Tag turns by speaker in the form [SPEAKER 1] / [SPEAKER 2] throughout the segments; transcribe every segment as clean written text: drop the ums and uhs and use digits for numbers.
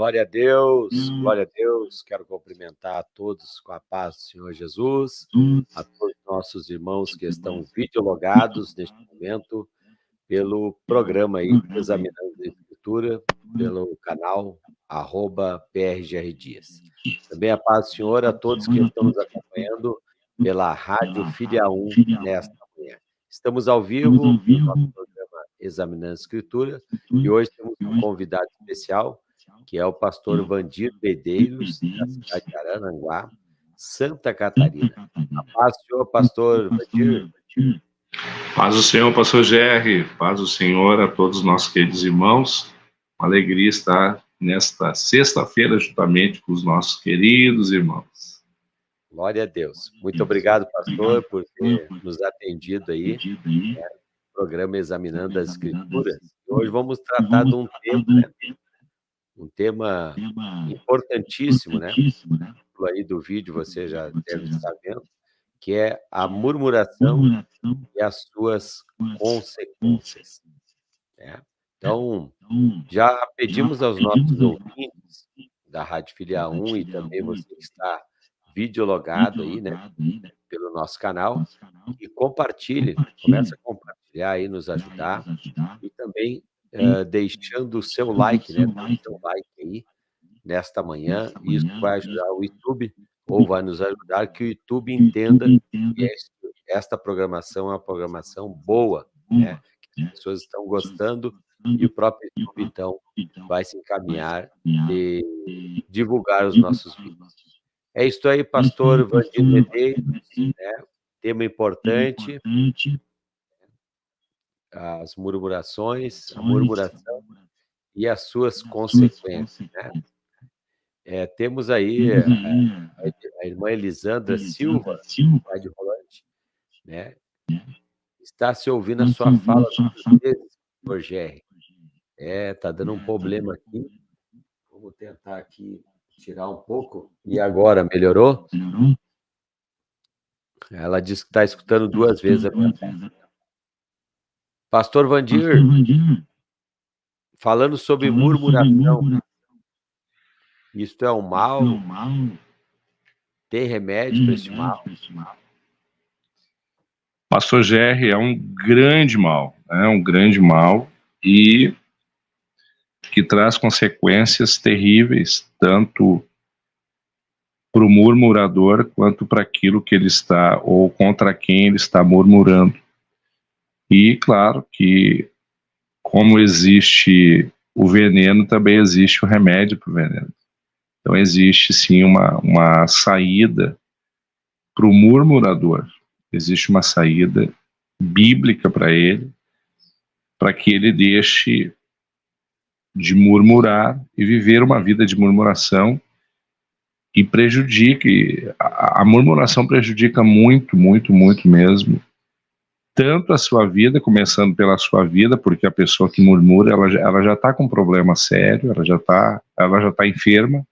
[SPEAKER 1] Glória a Deus, glória a Deus. Quero cumprimentar a todos com a paz do Senhor Jesus, a todos os nossos irmãos que estão videologados neste momento pelo programa aí, Examinando a Escritura, pelo canal @PRGR Dias. Também a paz do Senhor a todos que estão nos acompanhando pela Rádio Filha 1 nesta manhã. Estamos ao vivo no nosso programa Examinando a Escritura e hoje temos um convidado especial, que é o pastor Vandir Medeiros, da cidade de Araranguá, Santa Catarina. A paz do Senhor, pastor Vandir.
[SPEAKER 2] Paz do Senhor, pastor GR, paz do Senhor a todos os nossos queridos irmãos. Uma alegria estar nesta sexta-feira juntamente com os nossos queridos irmãos.
[SPEAKER 1] Glória a Deus. Muito obrigado, pastor, por ter nos atendido aí, no programa Examinando as Escrituras. Hoje vamos tratar de um tema, né? Um tema importantíssimo, né? Aí do vídeo você já deve estar vendo, que é a murmuração e as suas consequências, né? Então, já pedimos aos nossos ouvintes da Rádio Filha 1 e também você que está videologado aí, né, pelo nosso canal, que comece a compartilhar aí, nos ajudar, e também deixando o seu like, né, dê o seu like aí nesta manhã. Isso vai ajudar o YouTube, ou vai nos ajudar que o YouTube entenda que esta programação é uma programação boa, né, que as pessoas estão gostando, e o próprio YouTube, então, vai se encaminhar e divulgar os nossos vídeos. É isso aí, pastor Vandir Medeiros, né? Tema importante, as murmurações, a murmuração e as suas consequências, né? Temos aí a irmã Elisandra Silva, lá de Rolante, né? Está se ouvindo a sua fala muitas vezes, pastor GR. Tá dando um problema aqui. Vamos tentar aqui tirar um pouco. E agora, melhorou? Ela disse que está escutando 2 vezes a minha voz. Pastor Vandir, falando sobre murmuração, isto é um mal? Tem remédio para este mal?
[SPEAKER 2] Pastor GR é um grande mal, e que traz consequências terríveis, tanto para o murmurador quanto para aquilo que ele está, ou contra quem ele está murmurando. E claro que, como existe o veneno, também existe o remédio para o veneno. Então existe sim uma saída para o murmurador, existe uma saída bíblica para ele, para que ele deixe de murmurar e viver uma vida de murmuração, e prejudique, a murmuração prejudica muito, muito, muito mesmo, tanto a sua vida, começando pela sua vida, porque a pessoa que murmura, ela já está com um problema sério, ela já está enferma,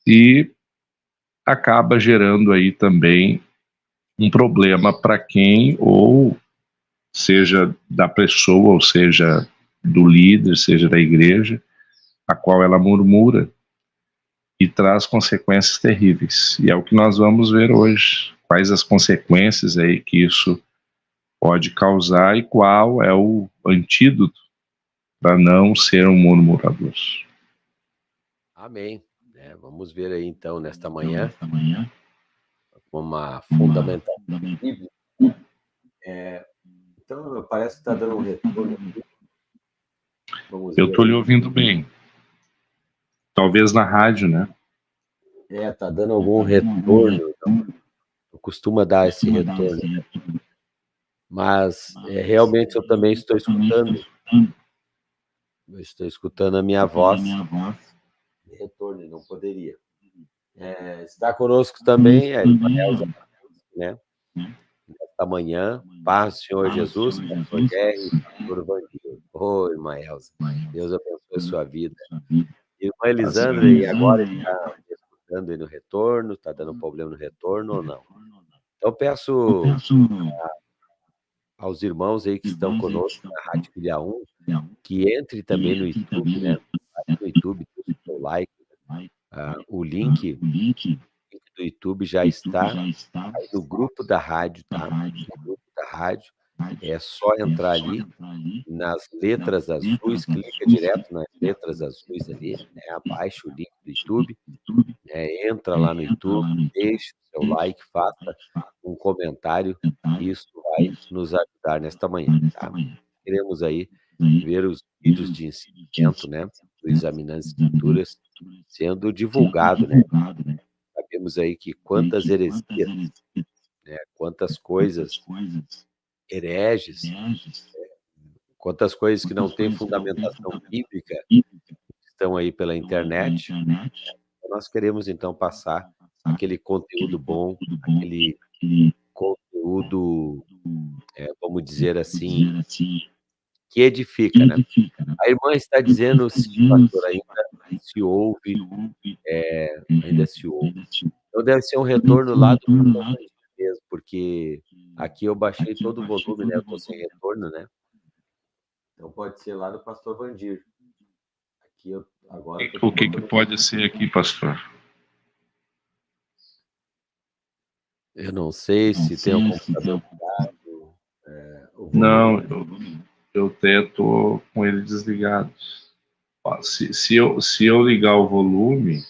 [SPEAKER 2] e acaba gerando aí também um problema para quem, ou seja da pessoa, ou seja do líder, seja da igreja, a qual ela murmura, e traz consequências terríveis. E é o que nós vamos ver hoje. Quais as consequências aí que isso pode causar e qual é o antídoto para não ser um murmurador.
[SPEAKER 1] Amém. Vamos ver aí, então, nesta manhã, uma fundamentação bíblica. Então, parece que está dando um retorno aqui.
[SPEAKER 2] Eu estou lhe ouvindo bem. Talvez na rádio, né?
[SPEAKER 1] Está dando algum retorno. Então, costuma dar esse retorno. Mas, realmente, eu também estou escutando. Eu estou escutando a minha voz de retorno, e não poderia. Está conosco também a irmã Elza, né? Nesta manhã, paz do Senhor Jesus, pastor Jerry, pastor Vandir. Oi, irmã Elza, Deus abençoe a sua vida. Irmã Elisandra, e agora está escutando aí no retorno? Está dando problema no retorno ou não? Então, peço aos irmãos aí que estão conosco na Rádio Filha 1, que entre também no YouTube, né? No YouTube, like. O link do YouTube já está aí no grupo da rádio, tá? No grupo da rádio. É só entrar ali nas letras azuis, clica direto nas letras azuis ali, né? Abaixa o link do YouTube, né? Entra lá no YouTube, deixa o seu like, faça um comentário. Isso vai nos ajudar nesta manhã, tá? Queremos aí ver os vídeos de ensinamento, né, do Examinando as Escrituras sendo divulgado, né? Sabemos aí que quantas heresias, né, quantas coisas hereges, quantas coisas que não têm fundamentação bíblica estão aí pela internet. Nós queremos, então, passar aquele conteúdo bom, aquele conteúdo, vamos dizer assim, que edifica, né? A irmã está dizendo, sim, pastor, ainda se ouve, ainda se ouve. Então deve ser um retorno lá do pastor Vandir mesmo, porque aqui eu baixei todo o volume, né? Eu estou sem retorno, né? Então pode ser lá do pastor Vandir. Aqui eu agora
[SPEAKER 2] O que pode ser aqui, pastor?
[SPEAKER 1] Eu não sei se tem um computador ligado.
[SPEAKER 2] Não, eu até estou com ele desligado. Ó, se eu ligar o volume,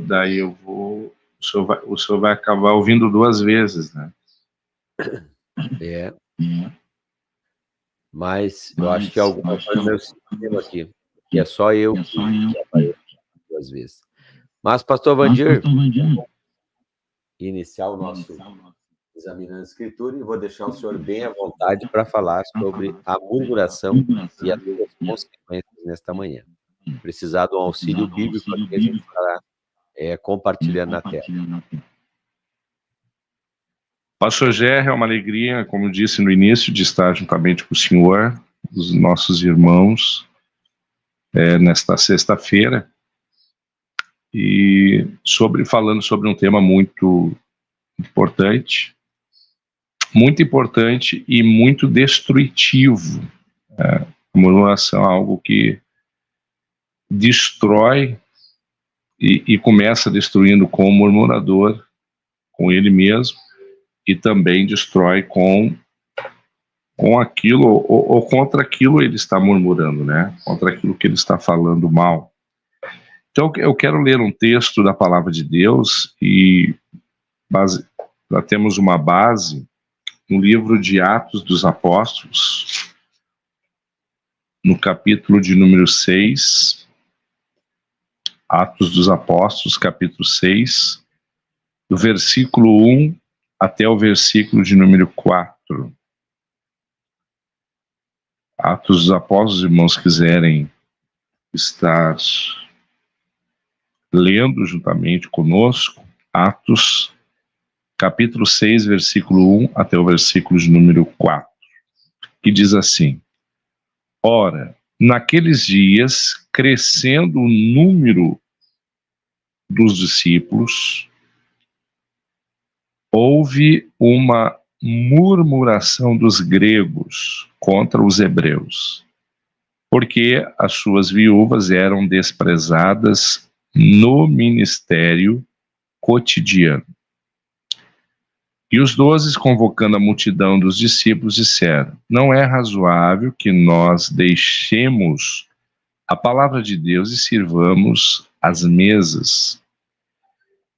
[SPEAKER 2] daí eu vou. O senhor vai acabar ouvindo duas vezes, né?
[SPEAKER 1] Mas eu acho que alguma coisa no meu sistema aqui, que é só eu que apareço duas vezes. Mas, pastor Vandir, vamos iniciar o nosso Examinando a Escritura e vou deixar o senhor bem à vontade para falar sobre a murmuração e as suas consequências nesta manhã. Precisar de um auxílio bíblico aqui, a gente estará compartilhando na tela.
[SPEAKER 2] Pastor Gerry, é uma alegria, como disse no início, de estar juntamente com o senhor, os nossos irmãos, nesta sexta-feira, e falando sobre um tema muito importante e muito destrutivo. A murmuração é algo que destrói e começa destruindo com o murmurador, com ele mesmo, e também destrói com aquilo, ou contra aquilo ele está murmurando, né? Contra aquilo que ele está falando mal. Então eu quero ler um texto da Palavra de Deus e já temos uma base no livro de Atos dos Apóstolos, no capítulo de número 6, Atos dos Apóstolos, capítulo 6, do versículo 1 até o versículo de número 4. Atos dos Apóstolos, irmãos, quiserem estar lendo juntamente conosco, Atos, capítulo 6, versículo 1 até o versículo de número 4, que diz assim: Ora, naqueles dias, crescendo o número dos discípulos, houve uma murmuração dos gregos contra os hebreus, porque as suas viúvas eram desprezadas no ministério cotidiano. E os 12, convocando a multidão dos discípulos, disseram: Não é razoável que nós deixemos a palavra de Deus e sirvamos as mesas.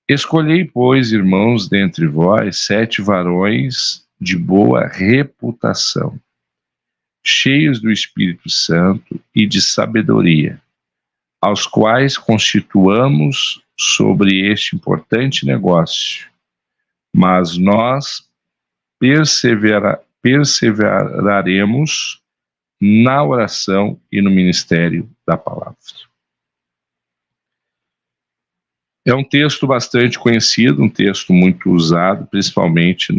[SPEAKER 2] Escolhei, pois, irmãos, dentre vós, 7 varões de boa reputação, cheios do Espírito Santo e de sabedoria, aos quais constituamos sobre este importante negócio. Mas nós perseveraremos na oração e no ministério da palavra. É um texto bastante conhecido, um texto muito usado, principalmente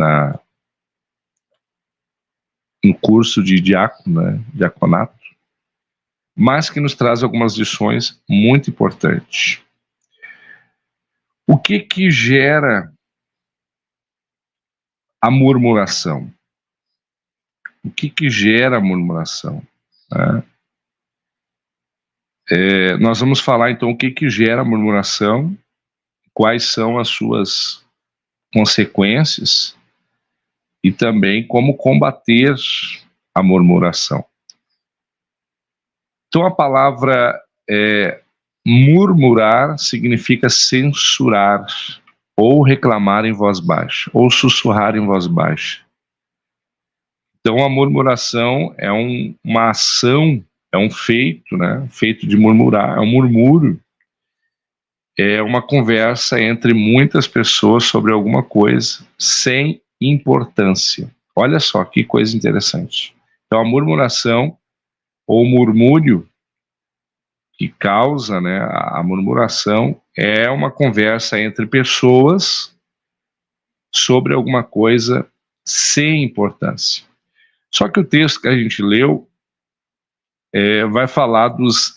[SPEAKER 2] no curso de diácono, né, diaconato, mas que nos traz algumas lições muito importantes. O que gera a murmuração? O que gera a murmuração? Né? Nós vamos falar então o que gera a murmuração, quais são as suas consequências e também como combater a murmuração. Então a palavra murmurar significa censurar ou reclamar em voz baixa ou sussurrar em voz baixa. Então a murmuração é uma ação, é um feito, né? Feito de murmurar, é um murmúrio, é uma conversa entre muitas pessoas sobre alguma coisa sem importância. Olha só que coisa interessante. Então a murmuração ou murmúrio que causa, né, a murmuração é uma conversa entre pessoas sobre alguma coisa sem importância. Só que o texto que a gente leu vai falar dos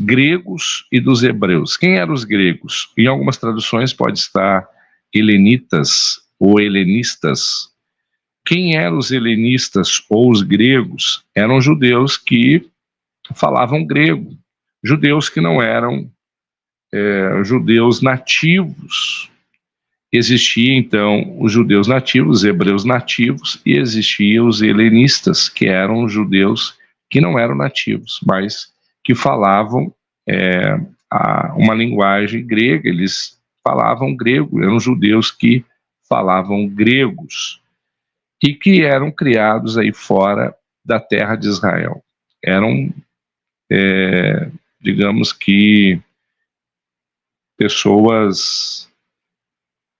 [SPEAKER 2] gregos e dos hebreus. Quem eram os gregos? Em algumas traduções pode estar helenitas ou helenistas. Quem eram os helenistas ou os gregos? Eram judeus que falavam grego, judeus que não eram judeus nativos. Existia então os judeus nativos, os hebreus nativos, e existiam os helenistas, que eram judeus que não eram nativos, mas que falavam uma linguagem grega. Eles falavam grego, eram judeus que falavam gregos e que eram criados aí fora da terra de Israel. Eram, digamos que, pessoas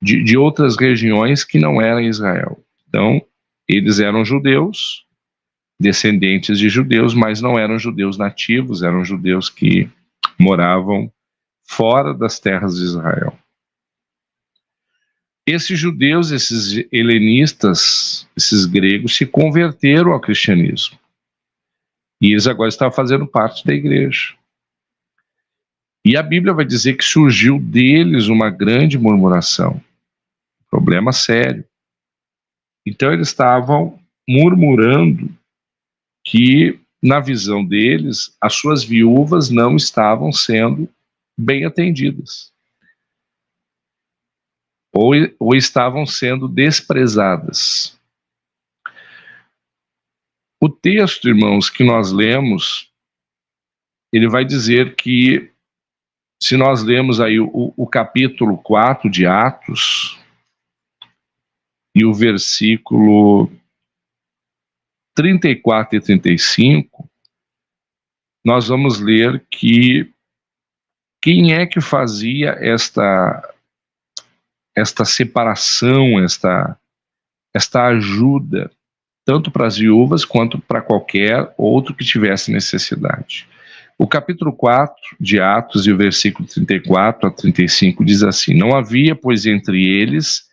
[SPEAKER 2] de outras regiões que não eram Israel. Então, eles eram judeus, descendentes de judeus, mas não eram judeus nativos, eram judeus que moravam fora das terras de Israel. Esses judeus, esses helenistas, esses gregos, se converteram ao cristianismo. E eles agora estavam fazendo parte da igreja. E a Bíblia vai dizer que surgiu deles uma grande murmuração. Problema sério. Então eles estavam murmurando que, na visão deles, as suas viúvas não estavam sendo bem atendidas. Ou estavam sendo desprezadas. O texto, irmãos, que nós lemos, ele vai dizer que, se nós lemos aí o capítulo 4 de Atos, e o versículo 34 e 35, nós vamos ler que quem é que fazia esta separação, esta ajuda, tanto para as viúvas quanto para qualquer outro que tivesse necessidade. O capítulo 4 de Atos e o versículo 34 a 35 diz assim: não havia, pois, entre eles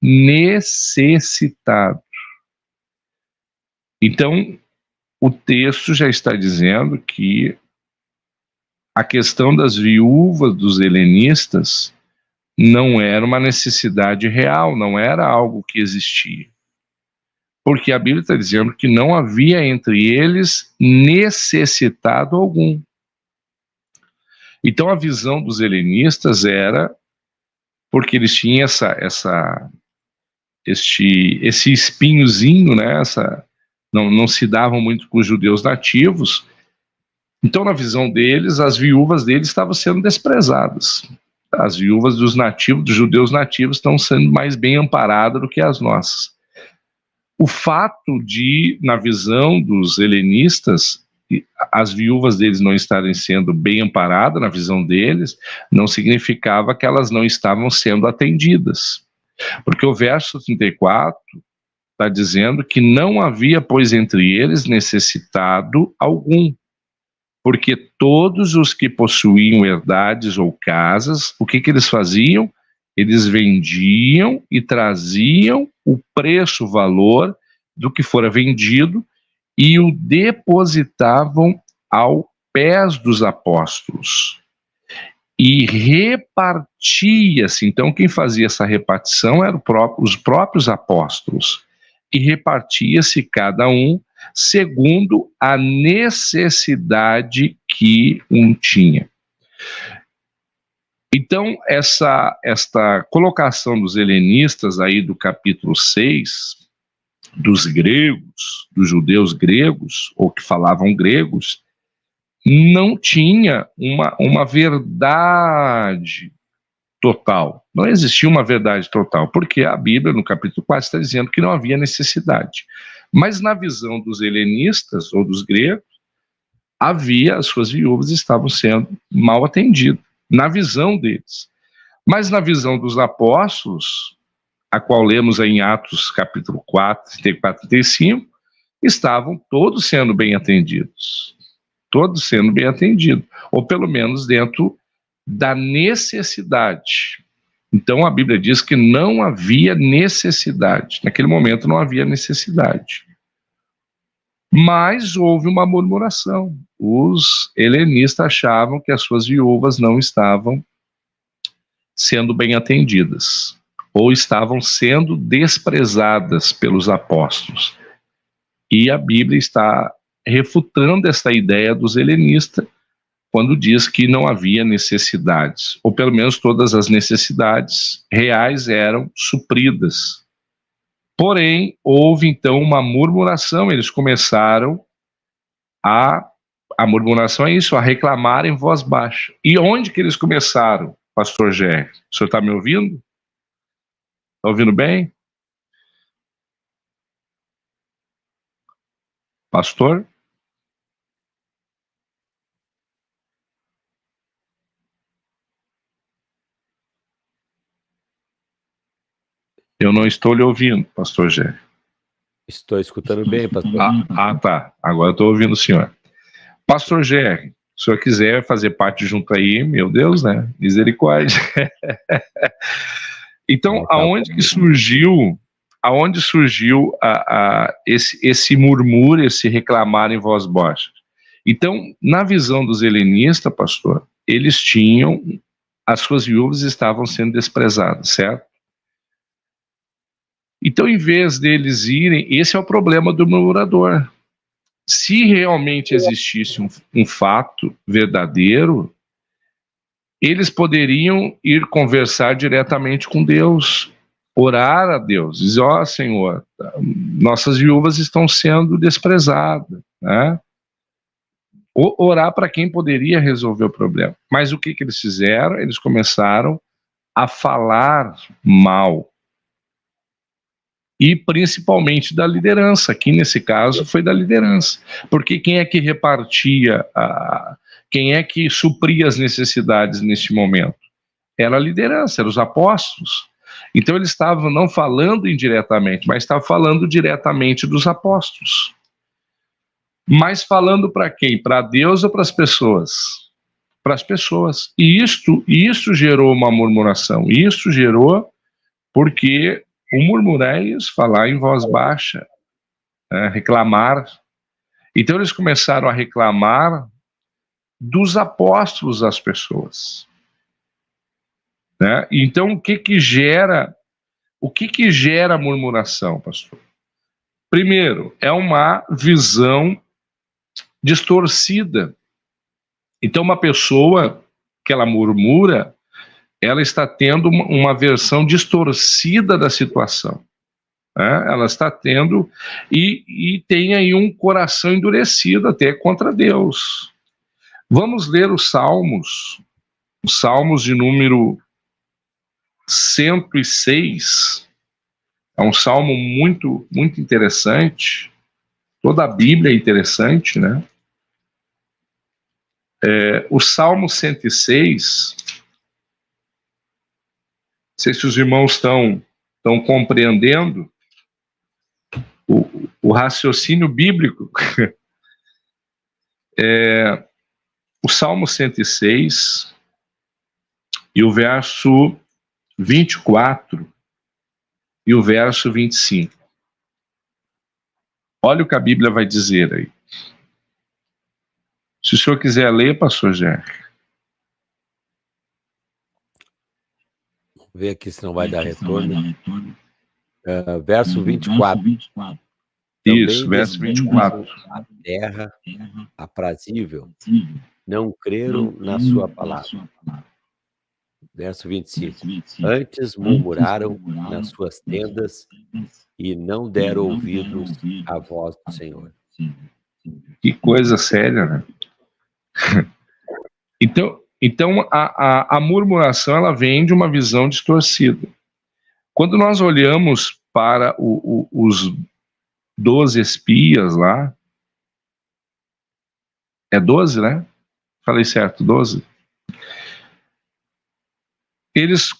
[SPEAKER 2] necessitado. Então, o texto já está dizendo que a questão das viúvas dos helenistas não era uma necessidade real, não era algo que existia. Porque a Bíblia está dizendo que não havia entre eles necessitado algum. Então a visão dos helenistas era, porque eles tinham esse espinhozinho, né? Não se davam muito com os judeus nativos. Então, na visão deles, as viúvas deles estavam sendo desprezadas. As viúvas dos nativos, dos judeus nativos, estão sendo mais bem amparadas do que as nossas. O fato de, na visão dos helenistas, as viúvas deles não estarem sendo bem amparadas, na visão deles, não significava que elas não estavam sendo atendidas. Porque o verso 34 está dizendo que não havia, pois, entre eles necessitado algum. Porque todos os que possuíam herdades ou casas, o que eles faziam? Eles vendiam e traziam o preço, o valor do que fora vendido e o depositavam aos pés dos apóstolos. E repartia-se. Então, quem fazia essa repartição eram os próprios apóstolos. E repartia-se cada um segundo a necessidade que um tinha. Então, esta colocação dos helenistas aí do capítulo 6, dos gregos, dos judeus gregos, ou que falavam gregos, não tinha uma verdade total. Não existia uma verdade total, porque a Bíblia, no capítulo 4, está dizendo que não havia necessidade. Mas na visão dos helenistas, ou dos gregos, as suas viúvas estavam sendo mal atendidas, na visão deles. Mas na visão dos apóstolos, a qual lemos em Atos capítulo 4, 34 e 35, estavam todos sendo bem atendidos. Todos sendo bem atendidos, ou pelo menos dentro da necessidade. Então a Bíblia diz que não havia necessidade. Naquele momento não havia necessidade. Mas houve uma murmuração. Os helenistas achavam que as suas viúvas não estavam sendo bem atendidas, ou estavam sendo desprezadas pelos apóstolos. E a Bíblia está refutando esta ideia dos helenistas, quando diz que não havia necessidades, ou pelo menos todas as necessidades reais eram supridas. Porém, houve então uma murmuração, eles começaram a murmuração é isso, a reclamar em voz baixa. E onde que eles começaram, pastor Gé? O senhor está me ouvindo? Está ouvindo bem? Pastor? Eu não estou lhe ouvindo, pastor Gé.
[SPEAKER 1] Estou escutando bem, pastor.
[SPEAKER 2] Tá. Agora eu estou ouvindo o senhor. Pastor Gé, se o senhor quiser fazer parte junto aí, meu Deus, né? Misericórdia. Então, aonde surgiu esse murmúrio, esse reclamar em voz baixa? Então, na visão dos helenistas, pastor, eles tinham, as suas viúvas estavam sendo desprezadas, certo? Então, em vez deles irem, esse é o problema do murmurador. Se realmente existisse um fato verdadeiro, eles poderiam ir conversar diretamente com Deus, orar a Deus, dizer, ó Senhor, nossas viúvas estão sendo desprezadas, né? Orar para quem poderia resolver o problema. Mas o que eles fizeram? Eles começaram a falar mal. E principalmente da liderança, aqui nesse caso foi da liderança. Porque quem é que repartia, quem é que supria as necessidades neste momento? Era a liderança, eram os apóstolos. Então eles estavam não falando indiretamente, mas estavam falando diretamente dos apóstolos. Mas falando para quem? Para Deus ou para as pessoas? Para as pessoas. E isto gerou uma murmuração. Isto gerou porque o murmurar é isso, falar em voz baixa, reclamar. Então eles começaram a reclamar dos apóstolos às pessoas. Né? Então o que gera a murmuração, pastor? Primeiro, é uma visão distorcida. Então uma pessoa que ela murmura, ela está tendo uma versão distorcida da situação. Né? Ela está tendo, e tem aí um coração endurecido até contra Deus. Vamos ler os Salmos de número 106, é um salmo muito, muito interessante, toda a Bíblia é interessante, né? O Salmo 106, não sei se os irmãos estão compreendendo o raciocínio bíblico. O Salmo 106 e o verso 24 e o verso 25. Olha o que a Bíblia vai dizer aí. Se o senhor quiser ler, pastor Gé.
[SPEAKER 1] Ver aqui se não vai dar retorno. Verso 24.
[SPEAKER 2] Isso, verso 24.
[SPEAKER 1] A terra aprazível, não creram na sua palavra. Verso 25. Antes murmuraram nas suas tendas e não deram ouvidos à voz do Senhor.
[SPEAKER 2] Que coisa séria, né? Então a murmuração, ela vem de uma visão distorcida. Quando nós olhamos para os 12 espias lá, é 12, né? Falei certo, 12?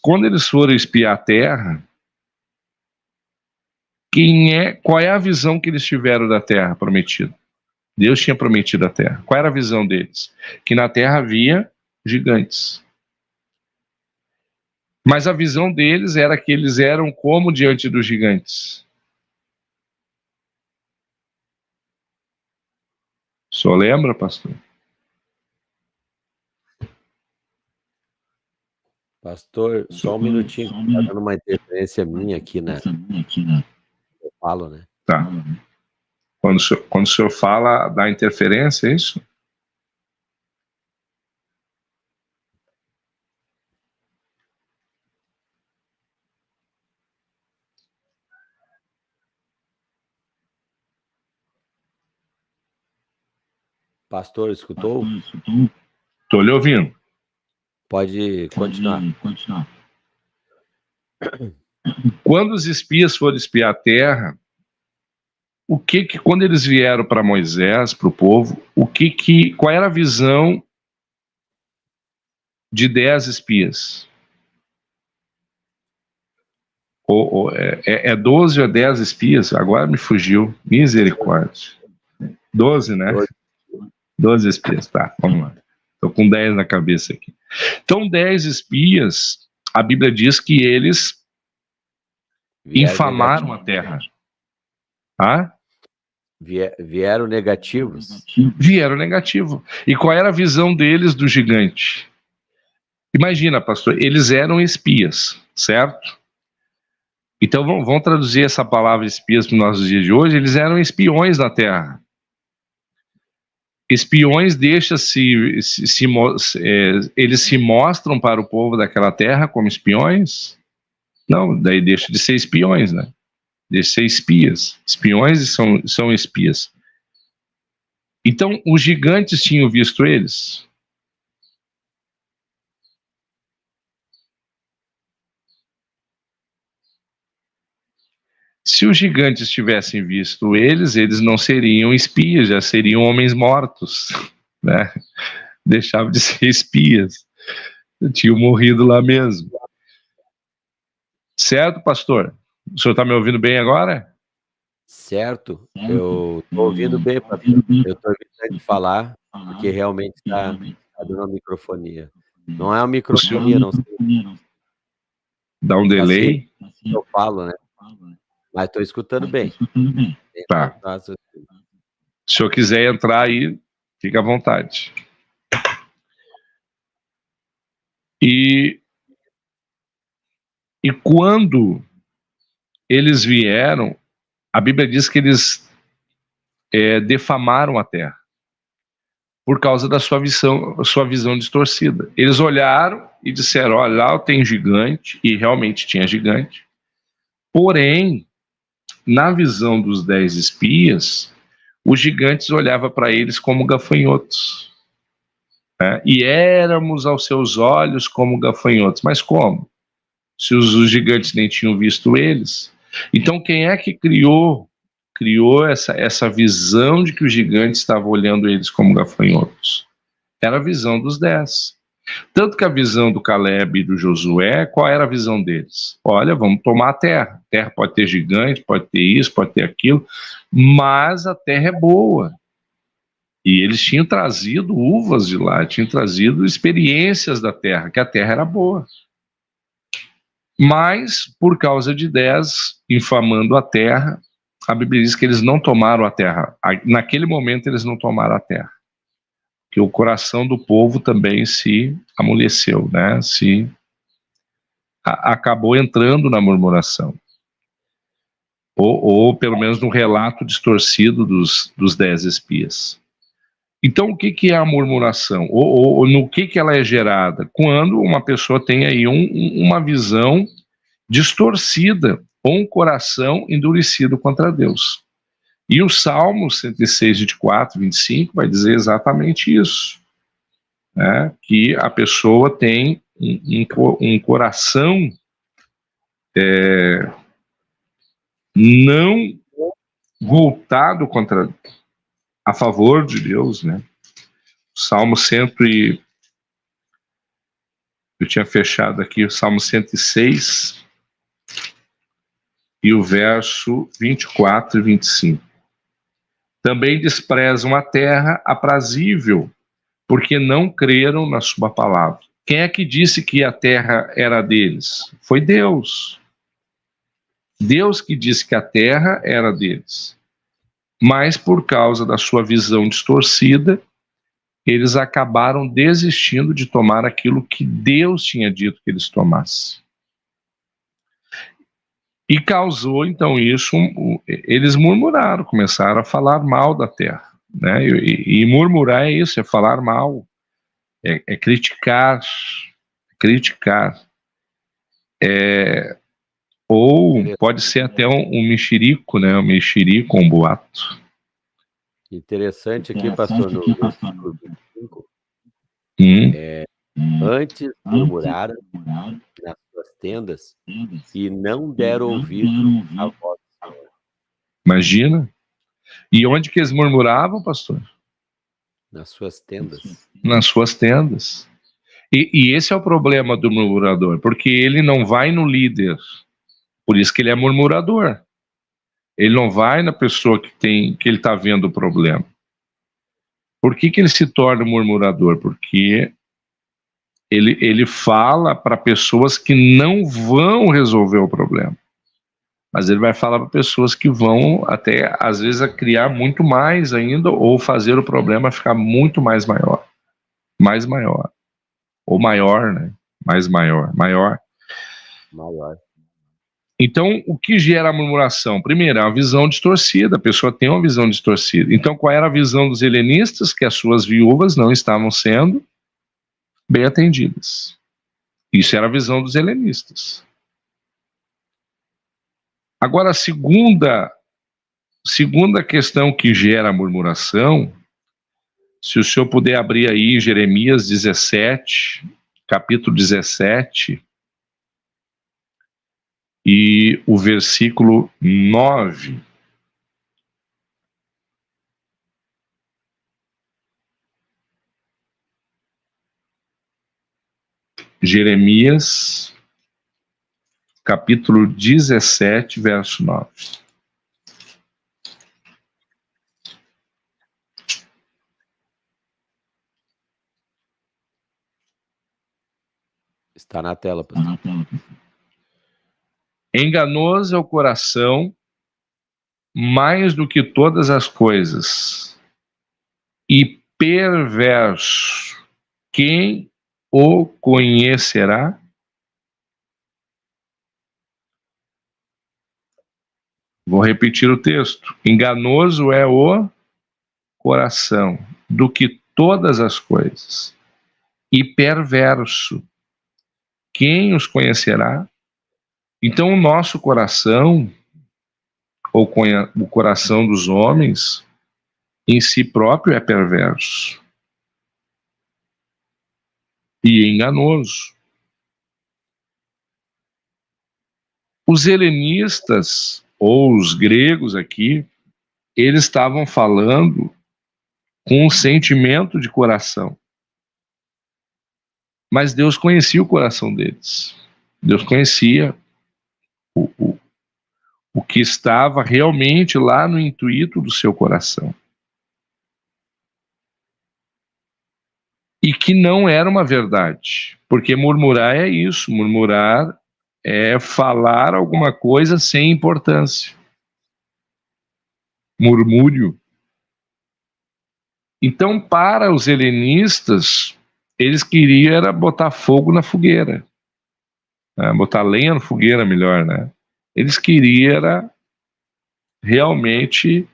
[SPEAKER 2] Quando eles foram espiar a terra, qual é a visão que eles tiveram da terra prometida? Deus tinha prometido a terra. Qual era a visão deles? Que na terra havia gigantes. Mas a visão deles era que eles eram como diante dos gigantes. O senhor lembra, pastor?
[SPEAKER 1] Pastor, só um minutinho, está dando uma interferência minha aqui eu falo, né?
[SPEAKER 2] Tá. Quando o senhor fala da interferência, é isso?
[SPEAKER 1] Pastor, escutou?
[SPEAKER 2] Estou lhe ouvindo.
[SPEAKER 1] Pode continuar.
[SPEAKER 2] Quando os espias foram espiar a terra, quando eles vieram para Moisés, para o povo, qual era a visão de 10 espias? É 12 ou 10 espias? Agora me fugiu. Misericórdia. 12, né? 12 espias, tá, vamos lá. Estou com 10 na cabeça aqui. Então, 10 espias, a Bíblia diz que eles infamaram a terra. Ah?
[SPEAKER 1] Vieram negativos.
[SPEAKER 2] Vieram negativo. E qual era a visão deles do gigante? Imagina, pastor, eles eram espias, certo? Então vamos traduzir essa palavra espias para os nossos dias de hoje. Eles eram espiões na terra. Espiões eles se mostram para o povo daquela terra como espiões? Não, daí deixa de ser espiões, né? Deixa de ser espias. Espiões são espias. Então, os gigantes tinham visto eles? Se os gigantes tivessem visto eles não seriam espias, já seriam homens mortos, né? Deixavam de ser espias. Tinham morrido lá mesmo. Certo, pastor? O senhor está me ouvindo bem agora?
[SPEAKER 1] Certo. Eu estou ouvindo bem, pastor. Eu estou evitando de falar, porque realmente está dando uma microfonia. Não é uma microfonia, não sei.
[SPEAKER 2] Dá um delay?
[SPEAKER 1] Assim eu falo, né? Mas estou escutando bem.
[SPEAKER 2] Tá. Se o senhor quiser entrar aí, fica à vontade. E quando eles vieram, a Bíblia diz que eles defamaram a terra por causa da sua visão distorcida. Eles olharam e disseram, olha, lá tem gigante, e realmente tinha gigante. Porém, na visão dos 10 espias, os gigantes olhavam para eles como gafanhotos. Né? E éramos aos seus olhos como gafanhotos. Mas como? Se os gigantes nem tinham visto eles. Então, quem é que criou essa visão de que os gigantes estavam olhando eles como gafanhotos? Era a visão dos 10. Tanto que a visão do Caleb e do Josué, qual era a visão deles? Olha, vamos tomar a terra. A terra pode ter gigante, pode ter isso, pode ter aquilo, mas a terra é boa. E eles tinham trazido uvas de lá, tinham trazido experiências da terra, que a terra era boa. Mas, por causa de 10 infamando a terra, a Bíblia diz que eles não tomaram a terra. Naquele momento, eles não tomaram a terra. Que o coração do povo também se amoleceu, né? Acabou entrando na murmuração. ou pelo menos no relato distorcido dos 10 espias. Então, o que é a murmuração? Ou no que ela é gerada? Quando uma pessoa tem aí uma visão distorcida, ou um coração endurecido contra Deus. E o Salmo 106, 24, 25 vai dizer exatamente isso, né? Que a pessoa tem um coração não voltado a favor de Deus, né? Salmo 100 eu tinha fechado aqui o Salmo 106 e o verso 24 e 25. Também desprezam a terra aprazível, porque não creram na sua palavra. Quem é que disse que a terra era deles? Foi Deus. Deus que disse que a terra era deles. Mas por causa da sua visão distorcida, eles acabaram desistindo de tomar aquilo que Deus tinha dito que eles tomassem. E causou, então, isso, eles murmuraram, começaram a falar mal da terra, né? E murmurar é isso, é falar mal, é criticar, ou pode ser até um mexerico, né? Um mexerico, um boato.
[SPEAKER 1] Interessante aqui, pastor, no versículo 25, antes murmuraram nas suas tendas e não deram ouvido à voz do Senhor.
[SPEAKER 2] Imagina. E onde que eles murmuravam, pastor?
[SPEAKER 1] Nas suas tendas.
[SPEAKER 2] Nas suas tendas. E esse é o problema do murmurador, porque ele não vai no líder, por isso que ele é murmurador. Ele não vai na pessoa que ele está vendo o problema. Por que ele se torna murmurador? Porque ele fala para pessoas que não vão resolver o problema. Mas ele vai falar para pessoas que vão até, às vezes, a criar muito mais ainda, ou fazer o problema ficar muito mais maior. Mais maior. Ou maior, né? Mais maior. Maior. Então, o que gera a murmuração? Primeiro, é uma visão distorcida. A pessoa tem uma visão distorcida. Então, qual era a visão dos helenistas? Que as suas viúvas não estavam sendo bem atendidas. Isso era a visão dos helenistas. Agora, a segunda questão que gera a murmuração, se o senhor puder abrir aí Jeremias 17, capítulo 17, e o versículo 9. Jeremias, capítulo 17, verso 9.
[SPEAKER 1] Está na tela, pastor.
[SPEAKER 2] Enganoso é o coração mais do que todas as coisas, e perverso. Quem o conhecerá? Vou repetir o texto. Enganoso é o coração do que todas as coisas, e perverso. Quem os conhecerá? Então, o nosso coração, ou o coração dos homens, em si próprio é perverso e enganoso. Os helenistas, ou os gregos aqui, eles estavam falando com um sentimento de coração. Mas Deus conhecia o coração deles. Deus conhecia o que estava realmente lá no intuito do seu coração. E que não era uma verdade. Porque murmurar é isso. Murmurar é falar alguma coisa sem importância. Murmúrio. Então, para os helenistas, eles queriam era botar fogo na fogueira. Botar lenha na fogueira, melhor, né? Eles queriam era realmente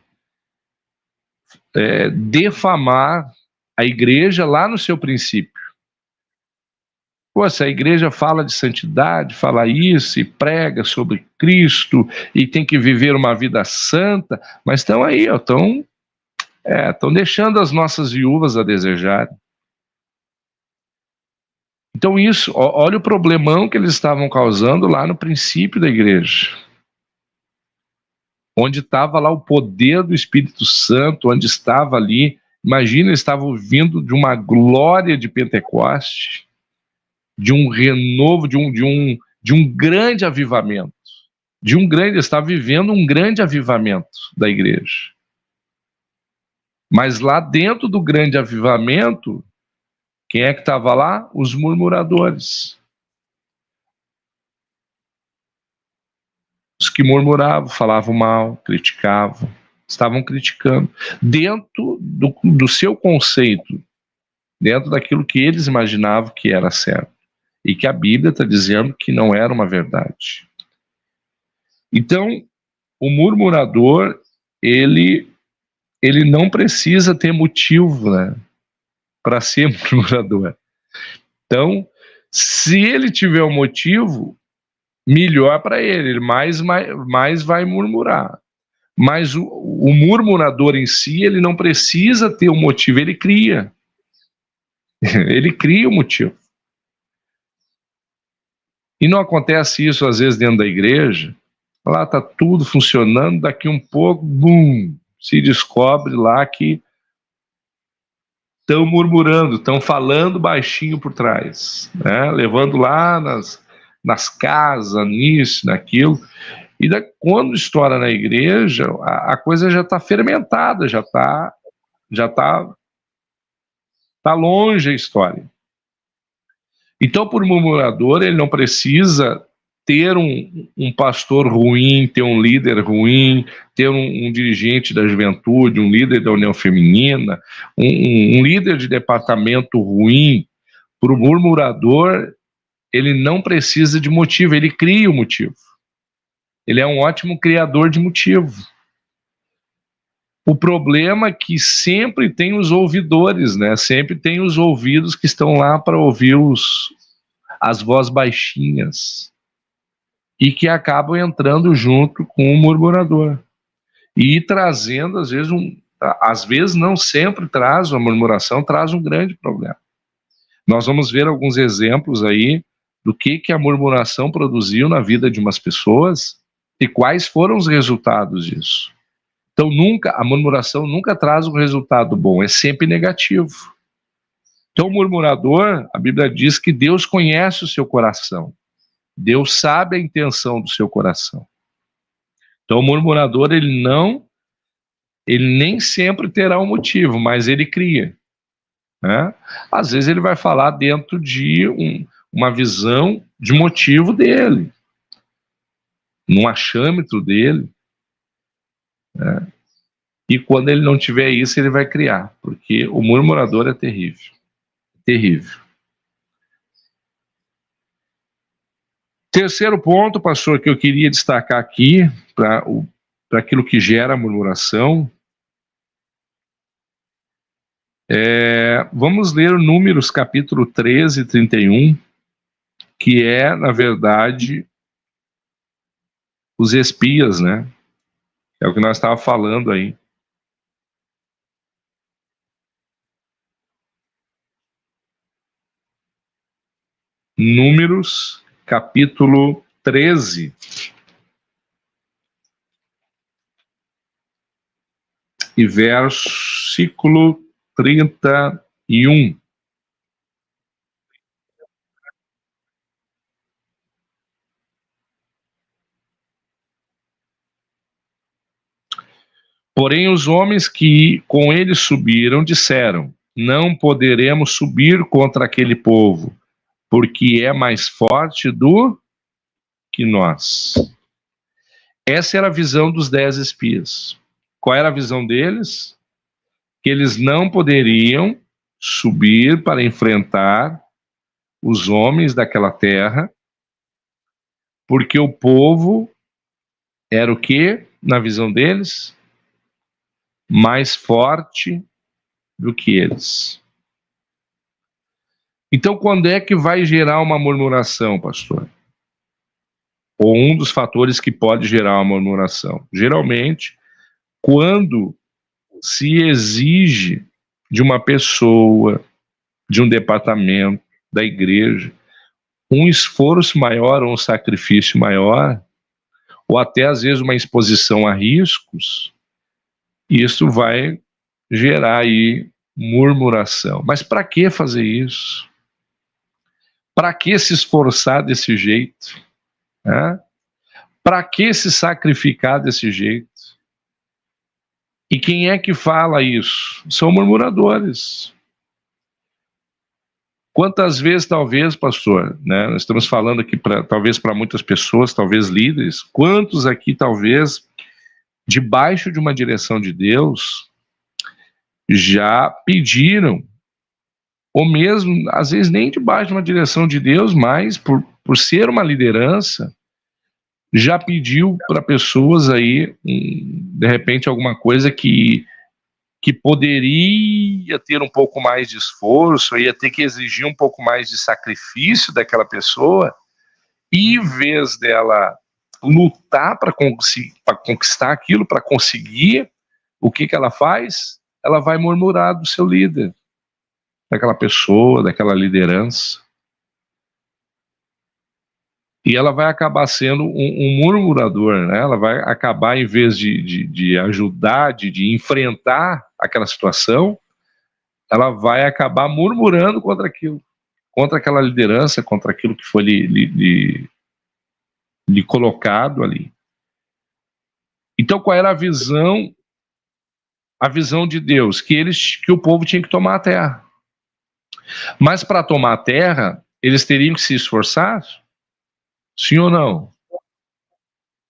[SPEAKER 2] defamar a igreja lá no seu princípio. Pô, se a igreja fala de santidade, fala isso e prega sobre Cristo e tem que viver uma vida santa, mas estão aí, estão deixando as nossas viúvas a desejar. Então isso, olha o problemão que eles estavam causando lá no princípio da igreja. Onde estava lá o poder do Espírito Santo, onde estava ali, imagina, eles estavam vindo de uma glória de Pentecoste, de um renovo, de um grande avivamento, estava vivendo um grande avivamento da igreja. Mas lá dentro do grande avivamento, quem é que estava lá? Os murmuradores. Os que murmuravam, falavam mal, criticavam, estavam criticando, dentro do seu conceito, dentro daquilo que eles imaginavam que era certo, e que a Bíblia está dizendo que não era uma verdade. Então, o murmurador, ele não precisa ter motivo, né, para ser murmurador. Então, se ele tiver um motivo, melhor para ele mais vai murmurar. Mas o murmurador em si, ele não precisa ter um motivo, ele cria. Ele cria o motivo. E não acontece isso às vezes dentro da igreja? Lá está tudo funcionando, daqui um pouco, bum, se descobre lá que estão murmurando, estão falando baixinho por trás, né? Levando lá nas casas, nisso, naquilo. E quando estoura na igreja, a coisa já está fermentada, já está longe a história. Então, por murmurador, ele não precisa ter um pastor ruim, ter um líder ruim, ter um dirigente da juventude, um líder da União Feminina, um líder de departamento ruim. Para o murmurador, ele não precisa de motivo, ele cria o motivo. Ele é um ótimo criador de motivo. O problema é que sempre tem os ouvidores, né? Sempre tem os ouvidos que estão lá para ouvir as vozes baixinhas e que acabam entrando junto com o murmurador e trazendo, às vezes não sempre traz, a murmuração traz um grande problema. Nós vamos ver alguns exemplos aí do que a murmuração produziu na vida de umas pessoas e quais foram os resultados disso. Então, a murmuração nunca traz um resultado bom, é sempre negativo. Então, o murmurador, a Bíblia diz que Deus conhece o seu coração. Deus sabe a intenção do seu coração. Então, o murmurador, ele nem sempre terá um motivo, mas ele cria, né? Às vezes ele vai falar dentro de uma visão de motivo dele, num achâmetro dele, né? E quando ele não tiver isso, ele vai criar, porque o murmurador é terrível. Terrível. Terceiro ponto, pastor, que eu queria destacar aqui, para aquilo que gera a murmuração, vamos ler o Números capítulo 13, 31, que é, na verdade, os espias, né? É o que nós estávamos falando aí. Números capítulo 13. E versículo 31. Porém, os homens que com ele subiram disseram: não poderemos subir contra aquele povo, porque é mais forte do que nós. Essa era a visão dos 10 espias. Qual era a visão deles? Que eles não poderiam subir para enfrentar os homens daquela terra, porque o povo era o quê? na visão deles, mais forte do que eles. Então, quando é que vai gerar uma murmuração, pastor? Ou um dos fatores que pode gerar uma murmuração? Geralmente, quando se exige de uma pessoa, de um departamento, da igreja, um esforço maior, um sacrifício maior, ou até às vezes uma exposição a riscos, isso vai gerar aí murmuração. Mas para que fazer isso? Para que se esforçar desse jeito? Para que se sacrificar desse jeito? E quem é que fala isso? São murmuradores. Quantas vezes, talvez, pastor, né, nós estamos falando aqui talvez para muitas pessoas, talvez líderes, quantos aqui talvez debaixo de uma direção de Deus já pediram, ou mesmo, às vezes nem debaixo de uma direção de Deus, mas por ser uma liderança, já pediu para pessoas aí, de repente, alguma coisa que poderia ter um pouco mais de esforço, ia ter que exigir um pouco mais de sacrifício daquela pessoa, e em vez dela lutar para conquistar aquilo, para conseguir, o que ela faz? Ela vai murmurar do seu líder, daquela pessoa, daquela liderança. E ela vai acabar sendo um murmurador, né? Ela vai acabar, em vez de ajudar, de enfrentar aquela situação, ela vai acabar murmurando contra aquilo, contra aquela liderança, contra aquilo que foi lhe colocado ali. Então, qual era a visão? A visão de Deus, que o povo tinha que tomar a terra. Mas para tomar a terra, eles teriam que se esforçar? Sim ou não?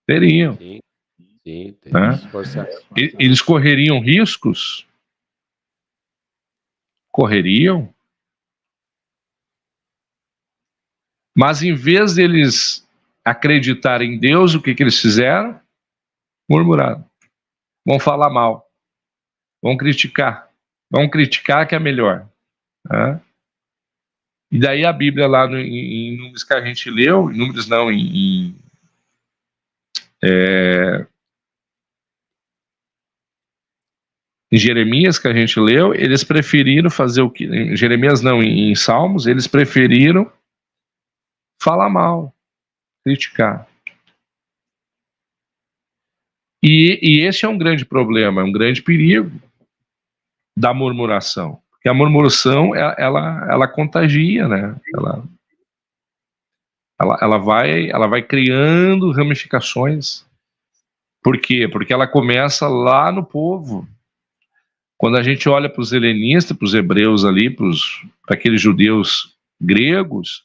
[SPEAKER 2] Teriam.
[SPEAKER 1] Sim, teriam que se esforçar.
[SPEAKER 2] Eles correriam riscos? Correriam. Mas em vez deles acreditarem em Deus, o que eles fizeram? Murmuraram. Vão falar mal. Vão criticar. Vão criticar que é melhor. E daí a Bíblia lá em Números que a gente leu, em Números não, em Jeremias que a gente leu, eles preferiram fazer o que? Em Jeremias não, em Salmos, eles preferiram falar mal, criticar. E esse é um grande problema, é um grande perigo da murmuração. Porque a murmuração, ela contagia, né? Ela vai criando ramificações. Por quê? Porque ela começa lá no povo. Quando a gente olha para os helenistas, para os hebreus ali, para aqueles judeus gregos,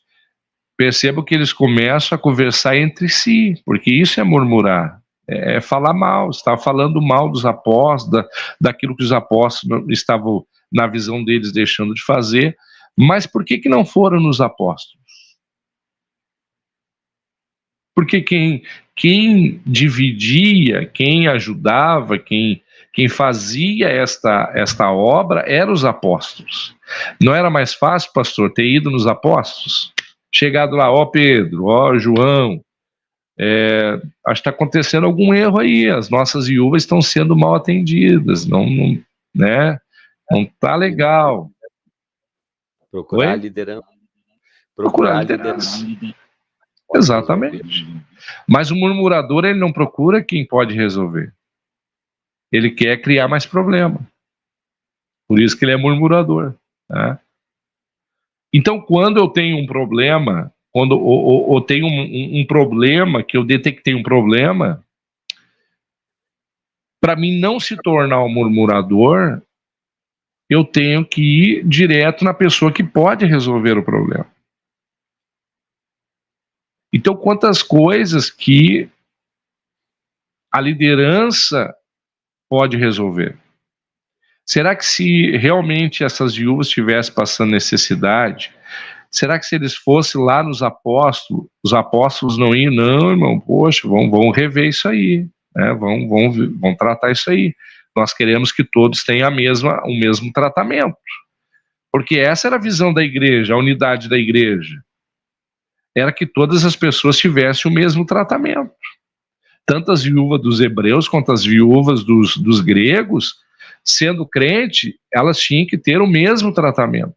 [SPEAKER 2] perceba que eles começam a conversar entre si, porque isso é murmurar, é falar mal, está falando mal dos apóstolos, daquilo que os apóstolos estavam, na visão deles, deixando de fazer. Mas por que não foram nos apóstolos? Porque quem dividia, quem ajudava, quem fazia esta obra eram os apóstolos. Não era mais fácil, pastor, ter ido nos apóstolos? Chegado lá, ó Pedro, ó João, acho que está acontecendo algum erro aí, as nossas viúvas estão sendo mal atendidas, não está legal.
[SPEAKER 1] Procurar a liderança.
[SPEAKER 2] Procurar a liderança. Exatamente. Mas o murmurador, ele não procura quem pode resolver. Ele quer criar mais problema. Por isso que ele é murmurador. Né? Então, quando eu tenho um problema, quando eu tenho um problema, que eu detectei um problema, para mim não se tornar um murmurador, eu tenho que ir direto na pessoa que pode resolver o problema. Então, quantas coisas que a liderança pode resolver? Será que se realmente essas viúvas estivessem passando necessidade, será que se eles fossem lá nos apóstolos, os apóstolos não iam? Não, irmão, poxa, vamos rever isso aí. né? Vão tratar isso aí. Nós queremos que todos tenham o mesmo tratamento, porque essa era a visão da igreja, a unidade da igreja. Era que todas as pessoas tivessem o mesmo tratamento. Tanto as viúvas dos hebreus quanto as viúvas dos gregos, sendo crente, elas tinham que ter o mesmo tratamento.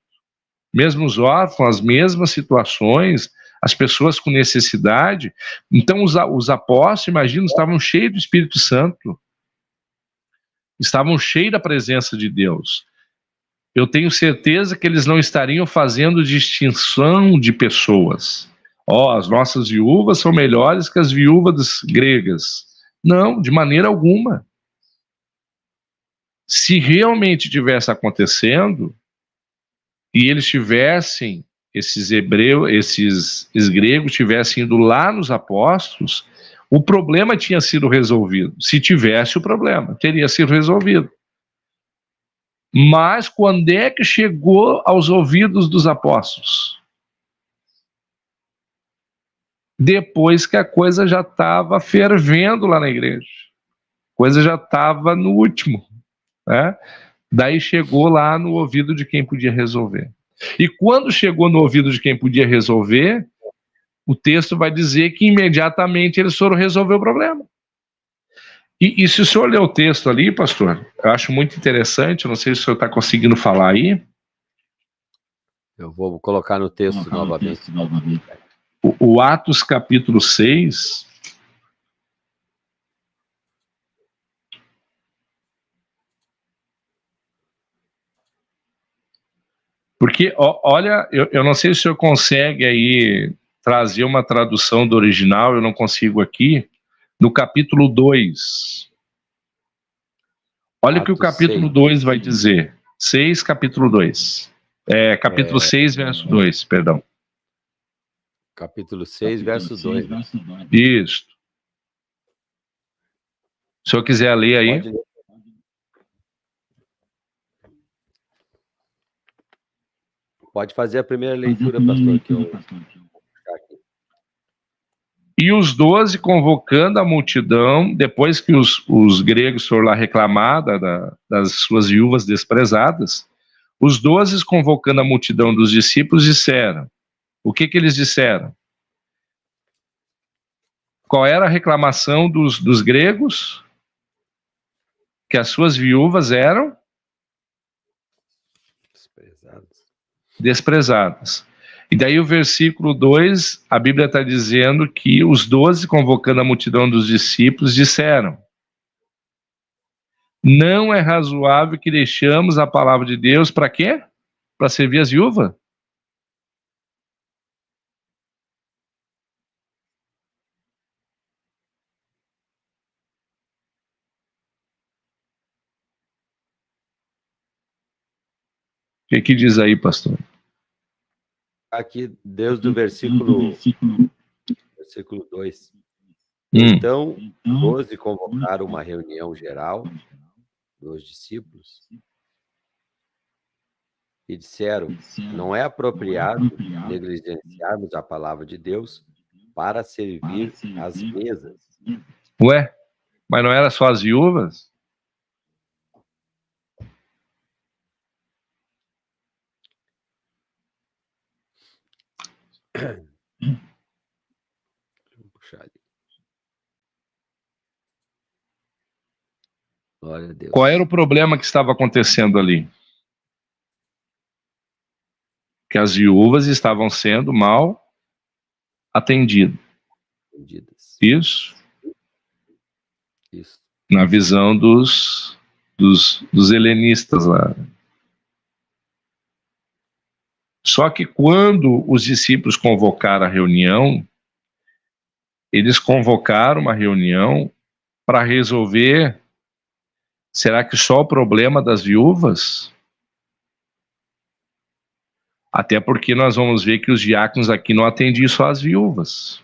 [SPEAKER 2] Mesmos órfãos, as mesmas situações, as pessoas com necessidade. Então os apóstolos, imagina, estavam cheios do Espírito Santo. Estavam cheios da presença de Deus. Eu tenho certeza que eles não estariam fazendo distinção de pessoas. As nossas viúvas são melhores que as viúvas gregas. Não, de maneira alguma. Se realmente tivesse acontecendo, e eles tivessem, esses gregos tivessem ido lá nos apóstolos, o problema tinha sido resolvido. Se tivesse o problema, teria sido resolvido. Mas quando é que chegou aos ouvidos dos apóstolos? Depois que a coisa já estava fervendo lá na igreja. A coisa já estava no último, né? Daí chegou lá no ouvido de quem podia resolver. E quando chegou no ouvido de quem podia resolver, o texto vai dizer que imediatamente eles foram resolver o problema. E se o senhor ler o texto ali, pastor, eu acho muito interessante, não sei se o senhor está conseguindo falar aí.
[SPEAKER 1] Eu vou colocar no texto novamente.
[SPEAKER 2] O Atos capítulo 6... Porque, olha, eu não sei se o senhor consegue aí trazer uma tradução do original, eu não consigo aqui, no capítulo 2. Olha o que o capítulo 2 vai dizer. 6, capítulo 2. Capítulo 6, verso 2, perdão.
[SPEAKER 1] Capítulo 6, verso 2.
[SPEAKER 2] Isso. Se o senhor quiser ler aí.
[SPEAKER 1] Pode ler. Pode fazer a primeira leitura, pastor, que eu...
[SPEAKER 2] E os 12 convocando a multidão, depois que os gregos foram lá reclamar das suas viúvas desprezadas, os 12 convocando a multidão dos discípulos disseram, o que eles disseram? Qual era a reclamação dos gregos? Que as suas viúvas eram desprezadas. E daí o versículo 2, a Bíblia está dizendo que os 12, convocando a multidão dos discípulos, disseram: não é razoável que deixamos a palavra de Deus para quê? Para servir as viúvas? O que diz aí, pastor?
[SPEAKER 1] Aqui, desde o versículo 2. Então, 12 convocaram uma reunião geral dos discípulos e disseram: não é apropriado negligenciarmos a palavra de Deus para servir as mesas.
[SPEAKER 2] Ué, mas não era só as viúvas?
[SPEAKER 1] Glória a Deus.
[SPEAKER 2] Qual era o problema que estava acontecendo ali? Que as viúvas estavam sendo mal atendidas. Isso. Na visão dos helenistas lá. Só que quando os discípulos convocaram a reunião, eles convocaram uma reunião para resolver, será que só o problema das viúvas? Até porque nós vamos ver que os diáconos aqui não atendiam só as viúvas.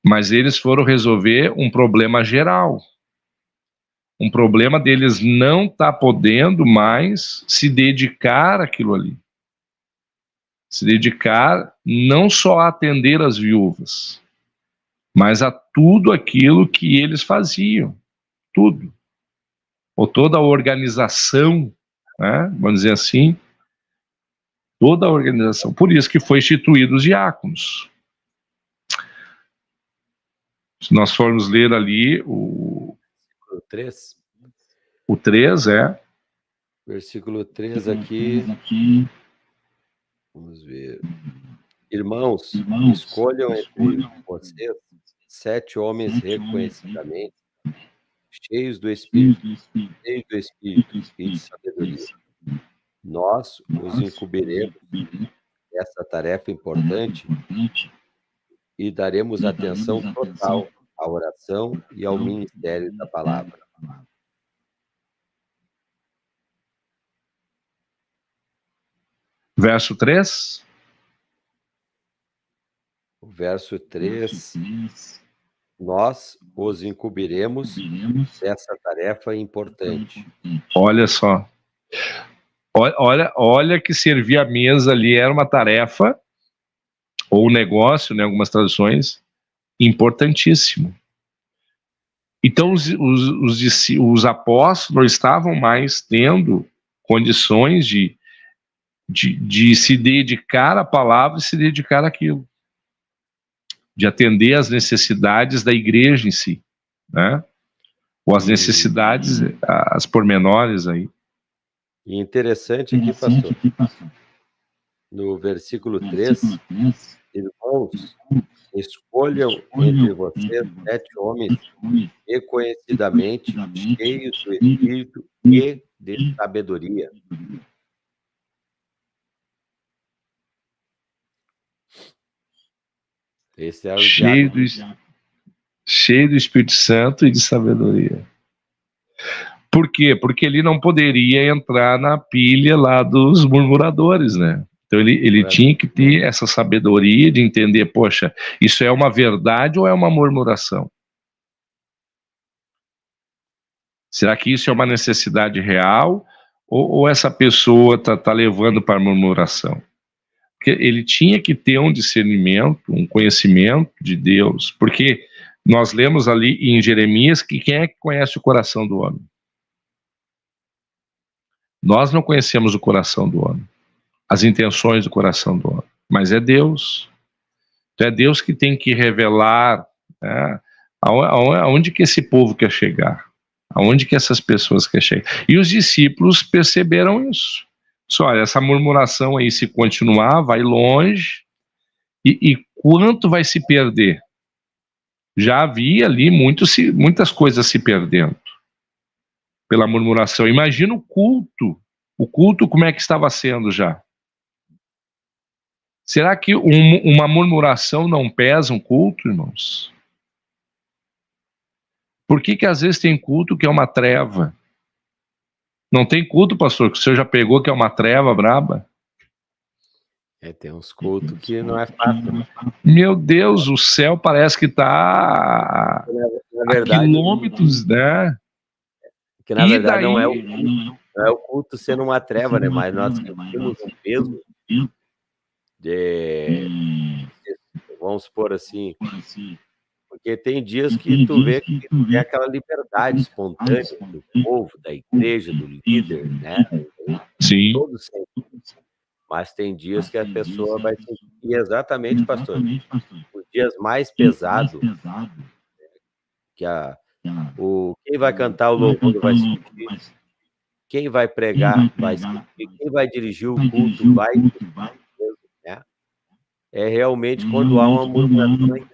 [SPEAKER 2] Mas eles foram resolver um problema geral. Um problema deles não estar podendo mais se dedicar àquilo ali. Se dedicar não só a atender as viúvas, mas a tudo aquilo que eles faziam, tudo. Ou toda a organização, né, vamos dizer assim, toda a organização. Por isso que foi instituído os diáconos. Se nós formos ler ali o
[SPEAKER 1] 3.
[SPEAKER 2] O 3 é.
[SPEAKER 1] Versículo 3 aqui. Vamos ver. Irmãos, escolham entre vocês 7 homens reconhecidamente, cheios do Espírito e de sabedoria. Nós os incumbiremos essa tarefa importante e daremos atenção total à oração e ao ministério da palavra.
[SPEAKER 2] Verso 3.
[SPEAKER 1] O verso 3, nós os incumbiremos dessa tarefa importante.
[SPEAKER 2] Olha só. Olha que servir a mesa ali era uma tarefa, ou um negócio, né, algumas traduções, importantíssimo. Então os apóstolos não estavam mais tendo condições de se dedicar à palavra e se dedicar àquilo, de atender às necessidades da igreja em si, né? Ou as necessidades, as pormenores aí.
[SPEAKER 1] E interessante aqui, pastor, no versículo 3, irmãos, escolham entre vocês 7 homens reconhecidamente cheios do Espírito e de sabedoria. Esse é o
[SPEAKER 2] cheio do Espírito Santo e de sabedoria. Por quê? Porque ele não poderia entrar na pilha lá dos murmuradores, né? Então ele tinha que ter essa sabedoria de entender, poxa, isso é uma verdade ou é uma murmuração? Será que isso é uma necessidade real ou essa pessoa tá levando para a murmuração? Porque ele tinha que ter um discernimento, um conhecimento de Deus, porque nós lemos ali em Jeremias que quem é que conhece o coração do homem? Nós não conhecemos o coração do homem, as intenções do coração do homem, mas é Deus. Então é Deus que tem que revelar, né, aonde que esse povo quer chegar, aonde que essas pessoas querem chegar. E os discípulos perceberam isso. Só, olha, essa murmuração aí, se continuar, vai longe, e quanto vai se perder? Já havia ali muitas coisas se perdendo pela murmuração. Imagina o culto como é que estava sendo já. Será que uma murmuração não pesa um culto, irmãos? Por que às vezes tem culto que é uma treva? Não tem culto, pastor, que o senhor já pegou que é uma treva braba?
[SPEAKER 1] Tem uns cultos que não é fácil. Né?
[SPEAKER 2] Meu Deus, o céu parece que está a quilômetros, né?
[SPEAKER 1] Que na verdade não é o culto sendo uma treva, né? Mas nós temos um peso vamos supor assim, porque tem dias que tu vê que tem aquela liberdade espontânea do povo, da igreja, do líder, né?
[SPEAKER 2] Sim.
[SPEAKER 1] Todos sempre. Mas tem dias que a pessoa vai sentir exatamente, pastor, os dias mais pesados, que quem vai cantar o louvor vai sentir, quem vai pregar vai sentir, quem vai dirigir o culto vai sentir, né? É realmente quando há uma murmuração na igreja.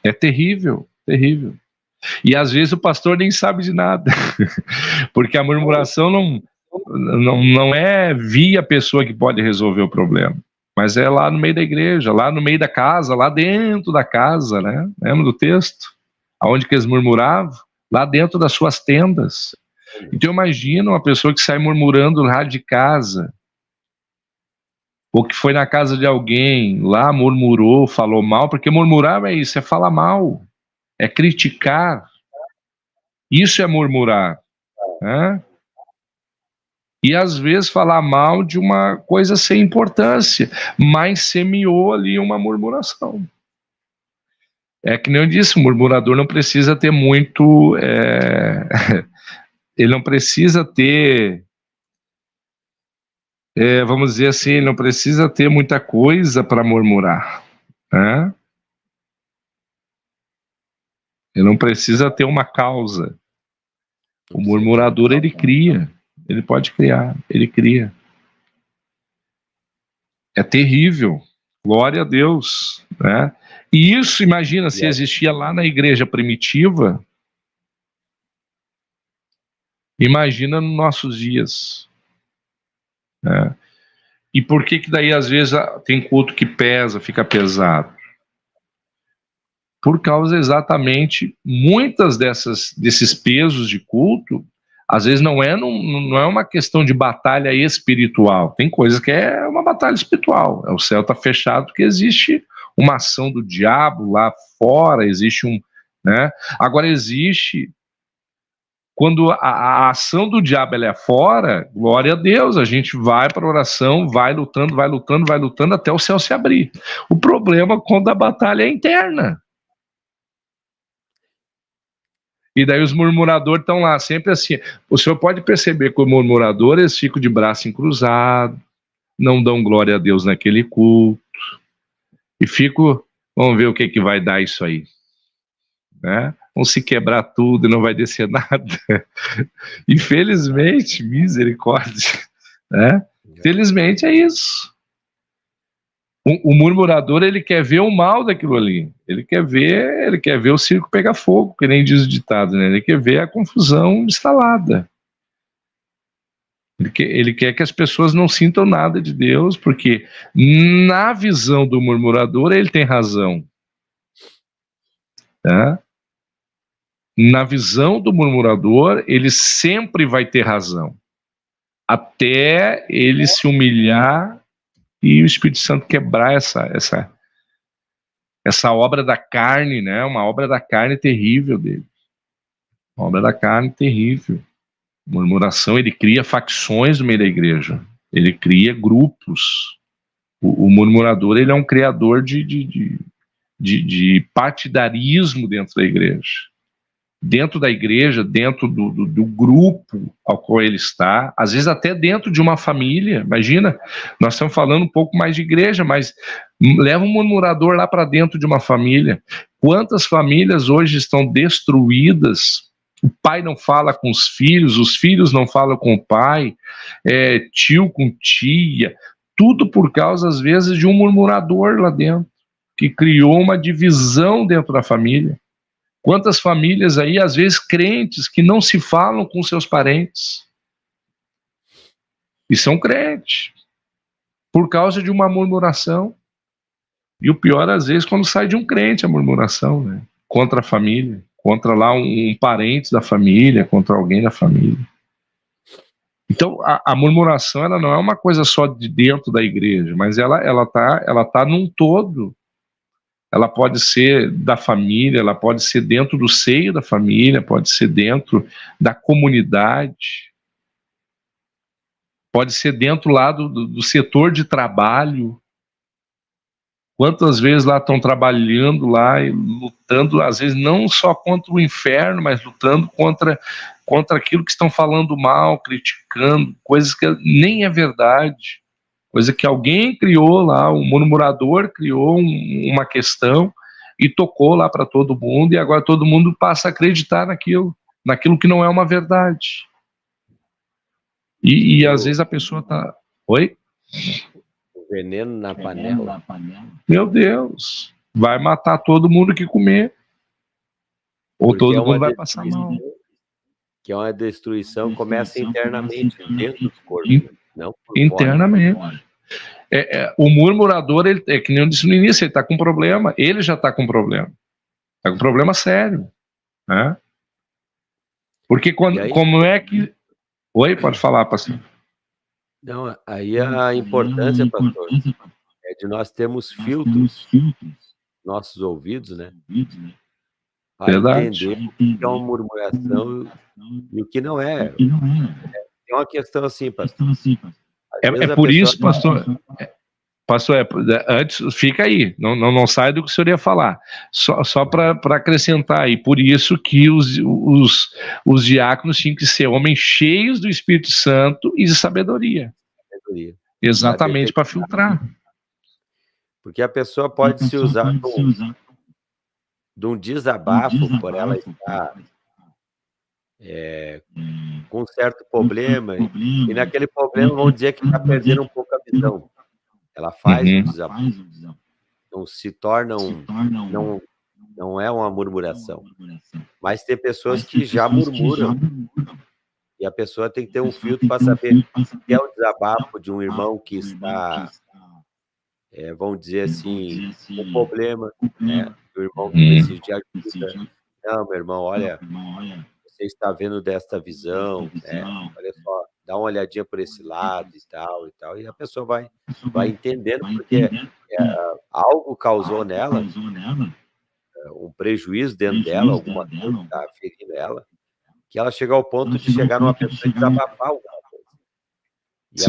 [SPEAKER 2] É terrível, terrível. E às vezes o pastor nem sabe de nada, porque a murmuração não é via pessoa que pode resolver o problema, mas é lá no meio da igreja, lá no meio da casa, lá dentro da casa, né? Lembra do texto? Aonde que eles murmuravam? Lá dentro das suas tendas. Então imagina uma pessoa que sai murmurando lá de casa, ou que foi na casa de alguém, lá murmurou, falou mal, porque murmurar é isso, é falar mal, é criticar. Isso é murmurar, né? E às vezes falar mal de uma coisa sem importância, mas semeou ali uma murmuração. É que nem eu disse, o murmurador não precisa ter muito... ele não precisa ter... vamos dizer assim, ele não precisa ter muita coisa para murmurar, né? Ele não precisa ter uma causa. O murmurador, ele cria. Ele pode criar, ele cria. É terrível. Glória a Deus, né? E isso, imagina, se existia lá na igreja primitiva, imagina nos nossos dias, né? E por que daí às vezes tem culto que pesa, fica pesado? Por causa exatamente, muitas desses pesos de culto, às vezes não é uma questão de batalha espiritual. Tem coisas que é uma batalha espiritual. O céu está fechado porque existe uma ação do diabo lá fora, existe né? Agora existe, quando a ação do diabo ela é fora, glória a Deus, a gente vai para a oração, vai lutando até o céu se abrir. O problema é quando a batalha é interna. E daí os murmuradores estão lá, sempre assim. O senhor pode perceber que os murmuradores eles ficam de braço cruzado, não dão glória a Deus naquele culto, e vamos ver o que vai dar isso aí, né? Vão se quebrar tudo e não vai descer nada. Infelizmente, misericórdia, né? Infelizmente é isso. O murmurador, ele quer ver o mal daquilo ali. Ele quer ver o circo pegar fogo, que nem diz o ditado, né? Ele quer ver a confusão instalada. Ele quer que as pessoas não sintam nada de Deus, porque na visão do murmurador ele tem razão. Tá? Na visão do murmurador, ele sempre vai ter razão. Até ele se humilhar e o Espírito Santo quebrar essa obra da carne, né? Uma obra da carne terrível dele. Uma obra da carne terrível. Murmuração, ele cria facções no meio da igreja. Ele cria grupos. O murmurador, ele é um criador de partidarismo dentro da igreja. Dentro da igreja, dentro do grupo ao qual ele está, às vezes até dentro de uma família. Imagina, nós estamos falando um pouco mais de igreja, mas leva um murmurador lá para dentro de uma família. Quantas famílias hoje estão destruídas? O pai não fala com os filhos não falam com o pai, tio com tia, tudo por causa, às vezes, de um murmurador lá dentro, que criou uma divisão dentro da família. Quantas famílias aí, às vezes, crentes, que não se falam com seus parentes. E são crentes. Por causa de uma murmuração. E o pior, às vezes, quando sai de um crente a murmuração, né? Contra a família. Contra lá um parente da família, contra alguém da família. Então, a murmuração, ela não é uma coisa só de dentro da igreja, mas ela tá num todo. Ela pode ser da família, ela pode ser dentro do seio da família, pode ser dentro da comunidade, pode ser dentro lá do setor de trabalho. Quantas vezes lá estão trabalhando lá e lutando, às vezes não só contra o inferno, mas lutando contra aquilo que estão falando mal, criticando, coisas que nem é verdade. Coisa que alguém criou lá, um murmurador criou uma questão e tocou lá para todo mundo, e agora todo mundo passa a acreditar naquilo que não é uma verdade. E às vezes a pessoa está... Oi?
[SPEAKER 1] O veneno na panela.
[SPEAKER 2] Meu Deus, vai matar todo mundo que comer. Ou porque todo mundo vai passar mal.
[SPEAKER 1] Que é uma destruição, começa internamente, dentro do corpo. Não por
[SPEAKER 2] internamente. Fora. O murmurador, ele, que nem eu disse no início, ele está com problema. Ele já está com problema. Está com problema sério. Né? Porque como é que... Oi, pode falar, pastor.
[SPEAKER 1] Não, aí a importância, pastor, é de nós termos filtros nossos ouvidos, né? Para entender o que é uma murmuração e o que não é. É uma questão assim, pastor.
[SPEAKER 2] É por isso, pastor, Pastor, antes, fica aí, não sai do que o senhor ia falar, só para acrescentar aí, por isso que os diáconos tinham que ser homens cheios do Espírito Santo e de sabedoria. Exatamente, para filtrar.
[SPEAKER 1] Porque a pessoa pode se usar de um desabafo por ela estar com um certo problema, e naquele problema vão dizer que está perdendo um pouco a visão. Ela faz um desabafo. Não se torna não é uma murmuração. Mas tem pessoas que já murmuram. E a pessoa tem que ter um filtro para saber que é o desabafo de um irmão que está, vamos dizer assim, um problema, né? O irmão que precisa de ajuda. Não, meu irmão, olha, você está vendo desta visão, né? Olha só, dá uma olhadinha por esse lado e tal, e a pessoa vai entendendo, porque algo causou nela um prejuízo dentro dela, alguma coisa está ferindo ela, que ela chega ao ponto de chegar numa pessoa e desabafar alguma coisa.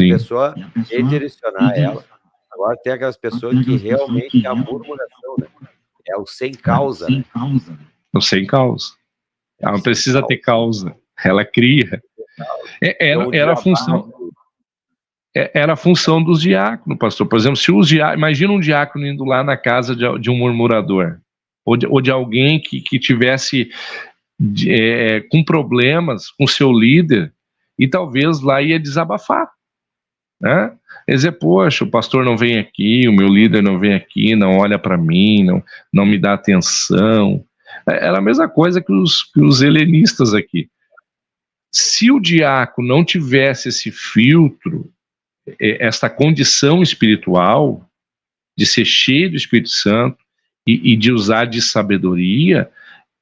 [SPEAKER 1] E a pessoa redirecionar ela. Agora tem aquelas pessoas que realmente é a murmuração, né? É o sem causa, né?
[SPEAKER 2] O sem causa. Ela não precisa ter causa. Ela cria. Era a função dos diáconos, pastor. Por exemplo, se os diáconos, imagina um diácono indo lá na casa de um murmurador, ou de alguém que tivesse com problemas com seu líder, e talvez lá ia desabafar, né? Dizer, poxa, o pastor não vem aqui, o meu líder não vem aqui, não olha para mim, não me dá atenção. Era a mesma coisa que os helenistas aqui. Se o diácono não tivesse esse filtro, esta condição espiritual de ser cheio do Espírito Santo e de usar de sabedoria,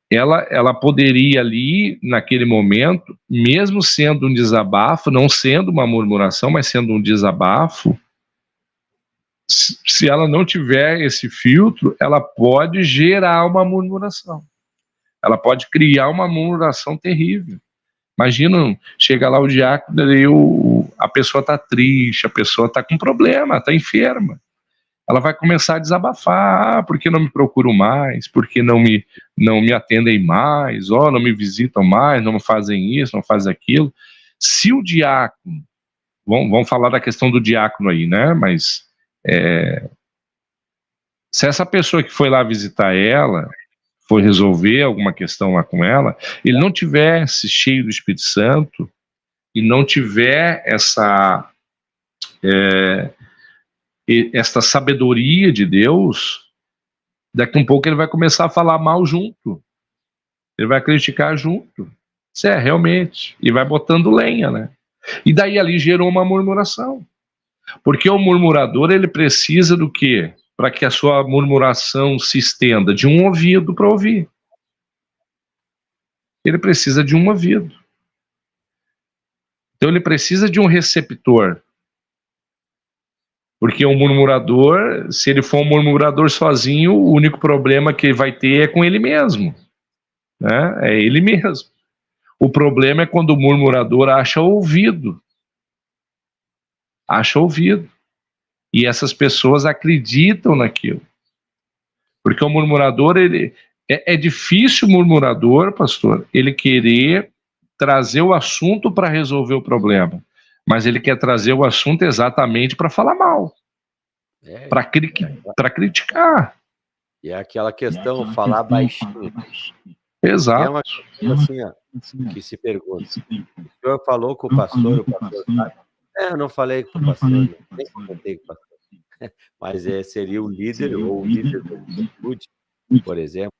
[SPEAKER 2] ela poderia ali, naquele momento, mesmo sendo um desabafo, não sendo uma murmuração, mas sendo um desabafo, se ela não tiver esse filtro, ela pode gerar uma murmuração. Ela pode criar uma murmuração terrível. Imagina, chega lá o diácono e a pessoa está triste, a pessoa está com problema, está enferma. Ela vai começar a desabafar, por que não me procuram mais, por que não me atendem mais, não me visitam mais, não me fazem isso, não fazem aquilo. Se o diácono, vamos falar da questão do diácono aí, né, mas se essa pessoa que foi lá visitar ela, foi resolver alguma questão lá com ela, ele não tivesse cheio do Espírito Santo e não tiver essa sabedoria de Deus, daqui um pouco ele vai começar a falar mal junto, ele vai criticar junto, realmente, e vai botando lenha, né? E daí ali gerou uma murmuração, porque o murmurador, ele precisa do quê? Para que a sua murmuração se estenda? De um ouvido para ouvir. Ele precisa de um ouvido. Então ele precisa de um receptor. Porque o murmurador, se ele for um murmurador sozinho, o único problema que ele vai ter é com ele mesmo, né? É ele mesmo. O problema é quando o murmurador acha ouvido. Acha ouvido. E essas pessoas acreditam naquilo. Porque o murmurador, é difícil o murmurador, pastor, ele querer trazer o assunto para resolver o problema. Mas ele quer trazer o assunto exatamente para falar mal. Para criticar.
[SPEAKER 1] E é aquela questão, falar baixinho.
[SPEAKER 2] Exato.
[SPEAKER 1] É uma coisa assim, que se pergunta. O senhor falou com o pastor sabe? Eu não falei com o pastor, nem comentei com o pastor. Mas seria o líder, ou o líder da juventude, por exemplo,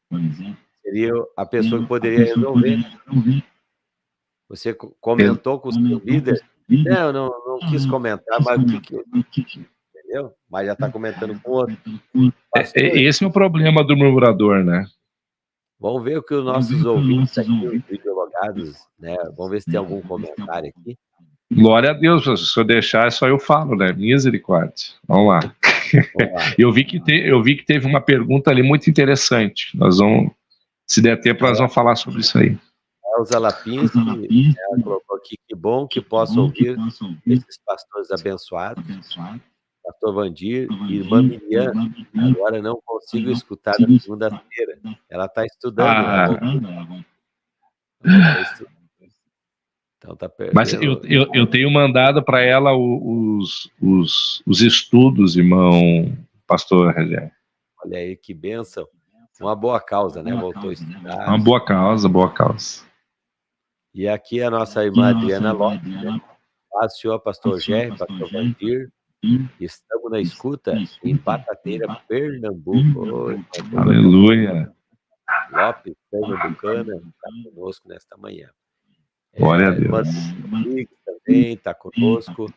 [SPEAKER 1] seria a pessoa que poderia resolver. Você comentou com o seu líder? Eu não quis comentar, mas o que entendeu? Mas já está comentando com outro.
[SPEAKER 2] Pastor, esse é o problema do murmurador, né?
[SPEAKER 1] Vamos ver o que os nossos ouvintes aqui, os videologados, né? Vamos ver se tem algum comentário aqui.
[SPEAKER 2] Glória a Deus, se eu deixar, é só eu falo, né? Misericórdia. Vamos lá. Eu vi que teve uma pergunta ali muito interessante. Nós vamos, se der tempo, nós vamos falar sobre isso aí.
[SPEAKER 1] Elza Lapinski, ela colocou aqui, que bom que possa ouvir esses pastores abençoados. Pastor Vandir, irmã Miriam, agora não consigo escutar na segunda-feira. Ela está estudando, ela voltou a estudar. Então tá perdendo.
[SPEAKER 2] Mas eu tenho mandado para ela os estudos, irmão pastor Rogério.
[SPEAKER 1] Olha aí que bênção. Uma boa causa, né? Voltou a estudar.
[SPEAKER 2] Uma boa causa, boa causa.
[SPEAKER 1] E aqui a nossa irmã Adriana Lopes, né? Paz, senhor pastor Gerry, pastor Vandir. Estamos na escuta em Batateira, Pernambuco. Oi,
[SPEAKER 2] aleluia.
[SPEAKER 1] Lopes, Pernambucana, está conosco nesta manhã.
[SPEAKER 2] Glória a Deus.
[SPEAKER 1] Também está conosco.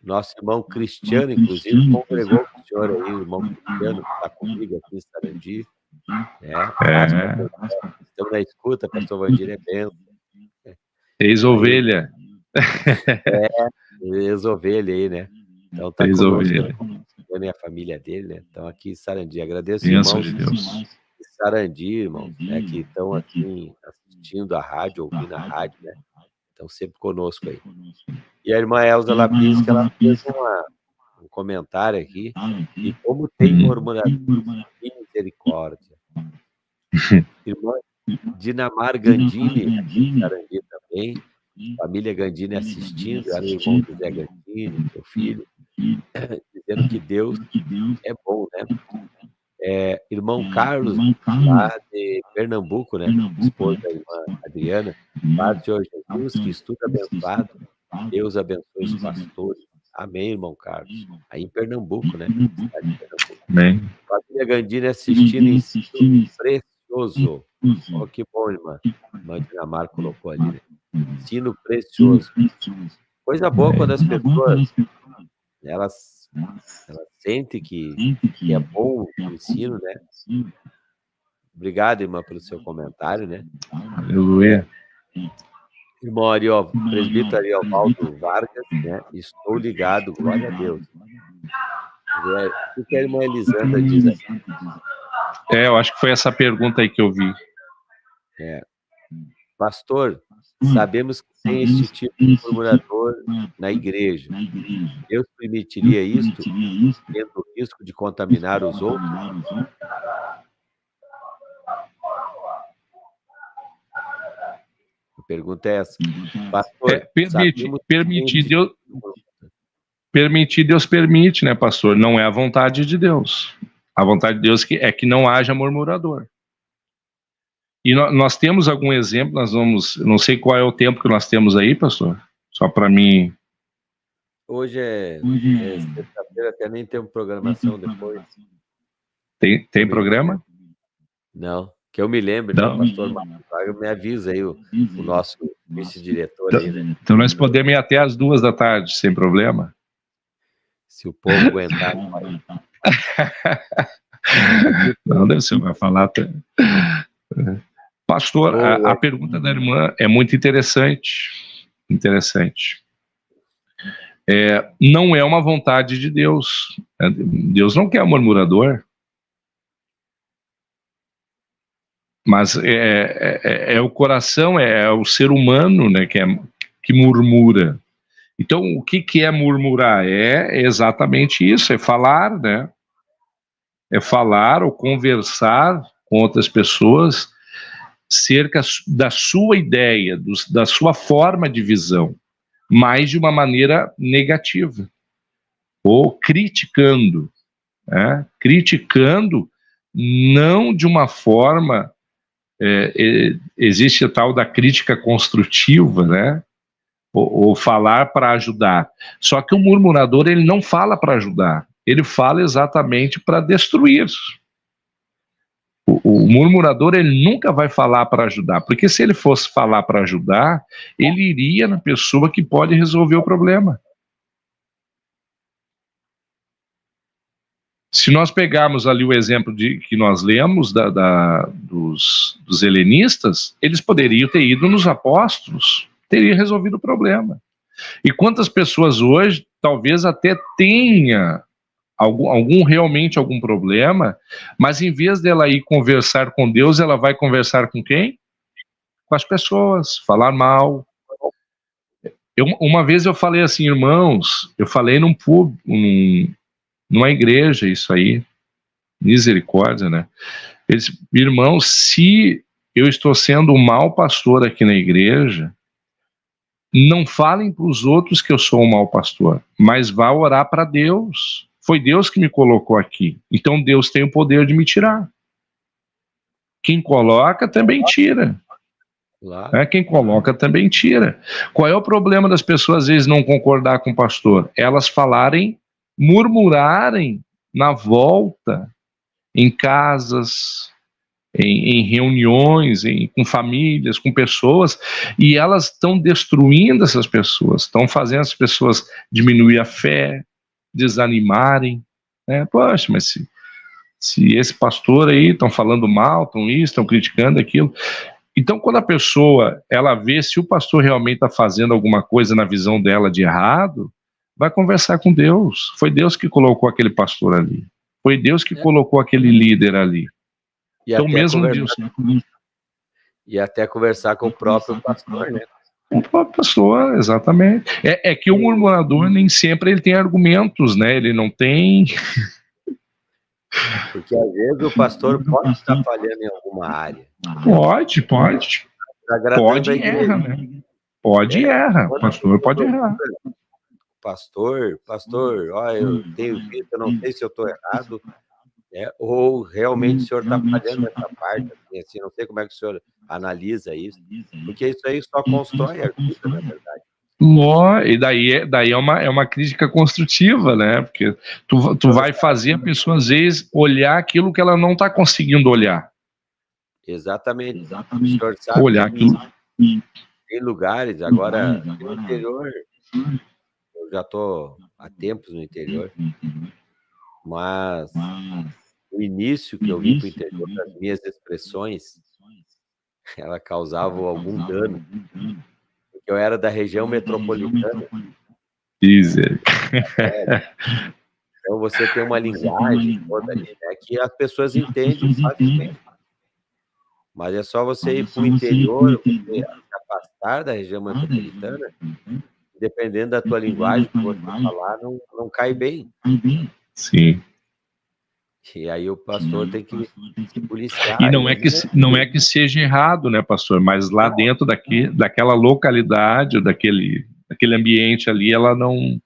[SPEAKER 1] Nosso irmão Cristiano, inclusive, congregou com o senhor aí, o irmão Cristiano, que está comigo aqui em Sarandi. Estamos na escuta, pastor Vandir, é bênção.
[SPEAKER 2] Ex-ovelha.
[SPEAKER 1] Ex-ovelha aí, né? Então está conosco e a família dele, né? Então aqui em Sarandi. Agradeço, irmãos
[SPEAKER 2] de Deus.
[SPEAKER 1] De Sarandi, irmãos, né? Que estão aqui assistindo a rádio, ouvindo a rádio, né? Estão sempre conosco aí. E a irmã Elza Lapis, que ela fez um comentário aqui, e como tem murmuradores de misericórdia. Irmã Dinamar Gandini, de Sarandi também, família Gandini assistindo, era o irmão José Gandini, seu filho, dizendo que Deus é bom, né? Irmão Carlos, lá de Pernambuco, né? Esposa da irmã Adriana, Padre Senhor Jesus, que estuda abençoado, Deus abençoe os pastores. Amém, irmão Carlos. Aí em Pernambuco, né?
[SPEAKER 2] Amém.
[SPEAKER 1] Família Gandini assistindo em precioso. Oh, que bom, irmã. Irmã Dinamar colocou ali, né? Ensino precioso. Coisa boa quando as pessoas elas sentem que é bom o ensino, né? Obrigado, irmã, pelo seu comentário, né?
[SPEAKER 2] Aleluia.
[SPEAKER 1] Irmão presbítero Ariovaldo Vargas, né? Estou ligado, glória a Deus. O que a irmã Elisandra diz aqui?
[SPEAKER 2] Eu acho que foi essa pergunta aí que eu vi.
[SPEAKER 1] Pastor, sabemos que tem esse tipo de murmurador na igreja. Deus permitiria isto, tendo o risco de contaminar os outros? A pergunta é essa. Pastor,
[SPEAKER 2] permitir, Deus permite, né, pastor? Não é a vontade de Deus. A vontade de Deus é que não haja murmurador. E nós temos algum exemplo, não sei qual é o tempo que nós temos aí, pastor, só para mim.
[SPEAKER 1] Hoje é sexta-feira, até nem temos programação depois.
[SPEAKER 2] Tem programa?
[SPEAKER 1] Não, que eu me lembre, né? O pastor Marcos me avisa aí, o nosso vice-diretor aí, né?
[SPEAKER 2] Então nós podemos ir até às 14h, sem problema?
[SPEAKER 1] Se o povo aguentar.
[SPEAKER 2] Não, deve ser, vai falar até... Pastor, a pergunta da irmã é muito interessante. Não é uma vontade de Deus. Deus não quer murmurador. Mas é o coração, é o ser humano, né, que murmura. Então, o que é murmurar? É exatamente isso, é falar, né? É falar ou conversar com outras pessoas cerca da sua ideia, da sua forma de visão, mas de uma maneira negativa, ou criticando, né? Criticando não de uma forma, existe a tal da crítica construtiva, né? Ou falar para ajudar. Só que o murmurador, ele não fala para ajudar, ele fala exatamente para destruir. O murmurador, ele nunca vai falar para ajudar, porque se ele fosse falar para ajudar, ele iria na pessoa que pode resolver o problema. Se nós pegarmos ali o exemplo que nós lemos dos helenistas, eles poderiam ter ido nos apóstolos, teria resolvido o problema. E quantas pessoas hoje, talvez até tenha realmente algum problema, mas em vez dela ir conversar com Deus, ela vai conversar com quem? Com as pessoas, falar mal. Uma vez eu falei assim, irmãos, eu falei num numa igreja, isso aí, misericórdia, né? Eles, irmãos, se eu estou sendo um mau pastor aqui na igreja, não falem para os outros que eu sou um mau pastor, mas vá orar para Deus. Foi Deus que me colocou aqui, então Deus tem o poder de me tirar. Quem coloca também tira. Quem coloca também tira. Qual é o problema das pessoas às vezes não concordar com o pastor? Elas falarem, murmurarem na volta, em casas, em reuniões, com famílias, com pessoas, e elas estão destruindo essas pessoas, estão fazendo as pessoas diminuir a fé, desanimarem. Poxa, mas se esse pastor aí estão falando mal, estão isso, estão criticando aquilo. Então, quando a pessoa, ela vê se o pastor realmente está fazendo alguma coisa na visão dela de errado, vai conversar com Deus. Foi Deus que colocou aquele pastor ali. Foi Deus que colocou aquele líder ali.
[SPEAKER 1] E então, mesmo Deus... E até conversar com o próprio pastor, né?
[SPEAKER 2] O próprio pastor, exatamente. É que o murmurador nem sempre ele tem argumentos, né? Ele não tem...
[SPEAKER 1] Porque às vezes o pastor pode estar falhando em alguma área.
[SPEAKER 2] Pode. Pode e erra, né? Pode e erra. O pastor pode errar.
[SPEAKER 1] Pastor, ó, eu tenho visto, eu não sei se eu estou errado, ou realmente o senhor está falhando nessa parte, assim, não sei como é que o senhor analisa isso, porque isso aí só constrói a vida, na verdade.
[SPEAKER 2] E daí é uma crítica construtiva, né? Porque tu vai fazer a pessoa, às vezes, olhar aquilo que ela não está conseguindo olhar.
[SPEAKER 1] Exatamente. O senhor sabe
[SPEAKER 2] olhar
[SPEAKER 1] que tem lugares, agora, no interior, eu já estou há tempos no interior, mas o início que eu vim para o interior, das minhas expressões, ela causava algum dano. Eu era da região metropolitana. Então você tem uma linguagem toda ali, né, que as pessoas entendem facilmente. Mas é só você ir para o interior, você se afastar da região metropolitana, dependendo da tua linguagem que você falar, não cai bem.
[SPEAKER 2] Sim.
[SPEAKER 1] E aí o pastor tem que se policiar.
[SPEAKER 2] E não é que seja errado, né, pastor? Mas lá dentro daquela localidade, daquele ambiente ali, ela não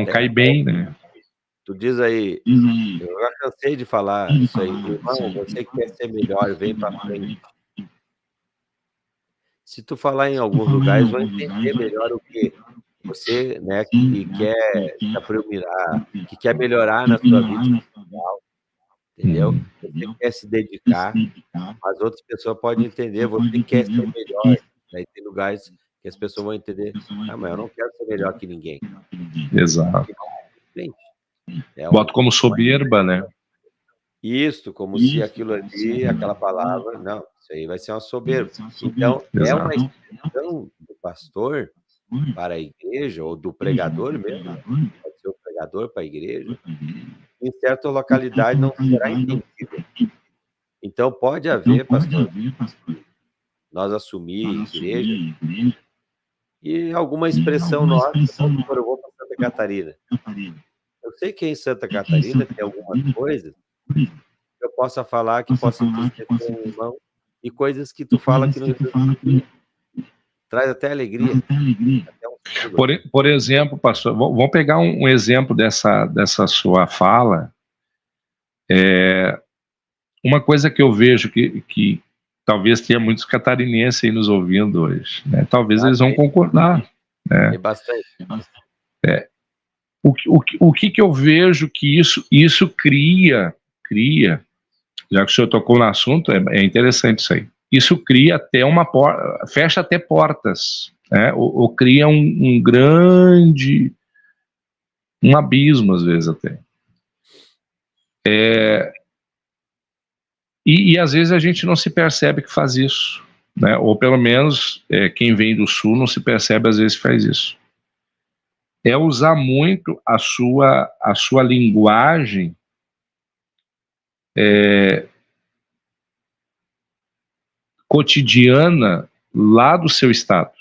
[SPEAKER 2] cai bem, né?
[SPEAKER 1] Tu diz aí, eu já cansei de falar isso aí, irmão, você que quer ser melhor, vem para frente. Se tu falar em alguns lugares, vão entender melhor o que você, né, que quer se aprimorar, que quer melhorar na sua vida espiritual, entendeu? Você quer se dedicar, as outras pessoas podem entender, você quer ser melhor. Aí tem lugares que as pessoas vão entender, mas eu não quero ser melhor que ninguém.
[SPEAKER 2] Exato. Bota como soberba, né?
[SPEAKER 1] Isso, como se aquilo ali, aquela palavra, não, isso aí vai ser uma soberba. Então, é uma expressão do pastor para a igreja, ou do pregador mesmo, pode ser o pregador para a igreja, em certa localidade não será entendida. Então, pode haver, pastor, nós assumir igreja, e alguma expressão nossa, eu vou para Santa Catarina. Eu sei que em Santa Catarina tem algumas coisas que eu possa falar, que possa entristecer o irmão, e coisas que tu fala que não traz até alegria.
[SPEAKER 2] Por exemplo, pastor, vamos pegar um exemplo dessa sua fala. Uma coisa que eu vejo que talvez tenha muitos catarinenses aí nos ouvindo hoje, né? Talvez eles vão concordar. Né?
[SPEAKER 1] Tem bastante.
[SPEAKER 2] O que eu vejo que isso cria, já que o senhor tocou no assunto, é interessante isso aí. Isso cria até fecha até portas, né? Ou cria um grande, um abismo às vezes até. E às vezes a gente não se percebe que faz isso, né? Ou pelo menos quem vem do sul não se percebe às vezes que faz isso. É usar muito a sua linguagem cotidiana lá do seu estado.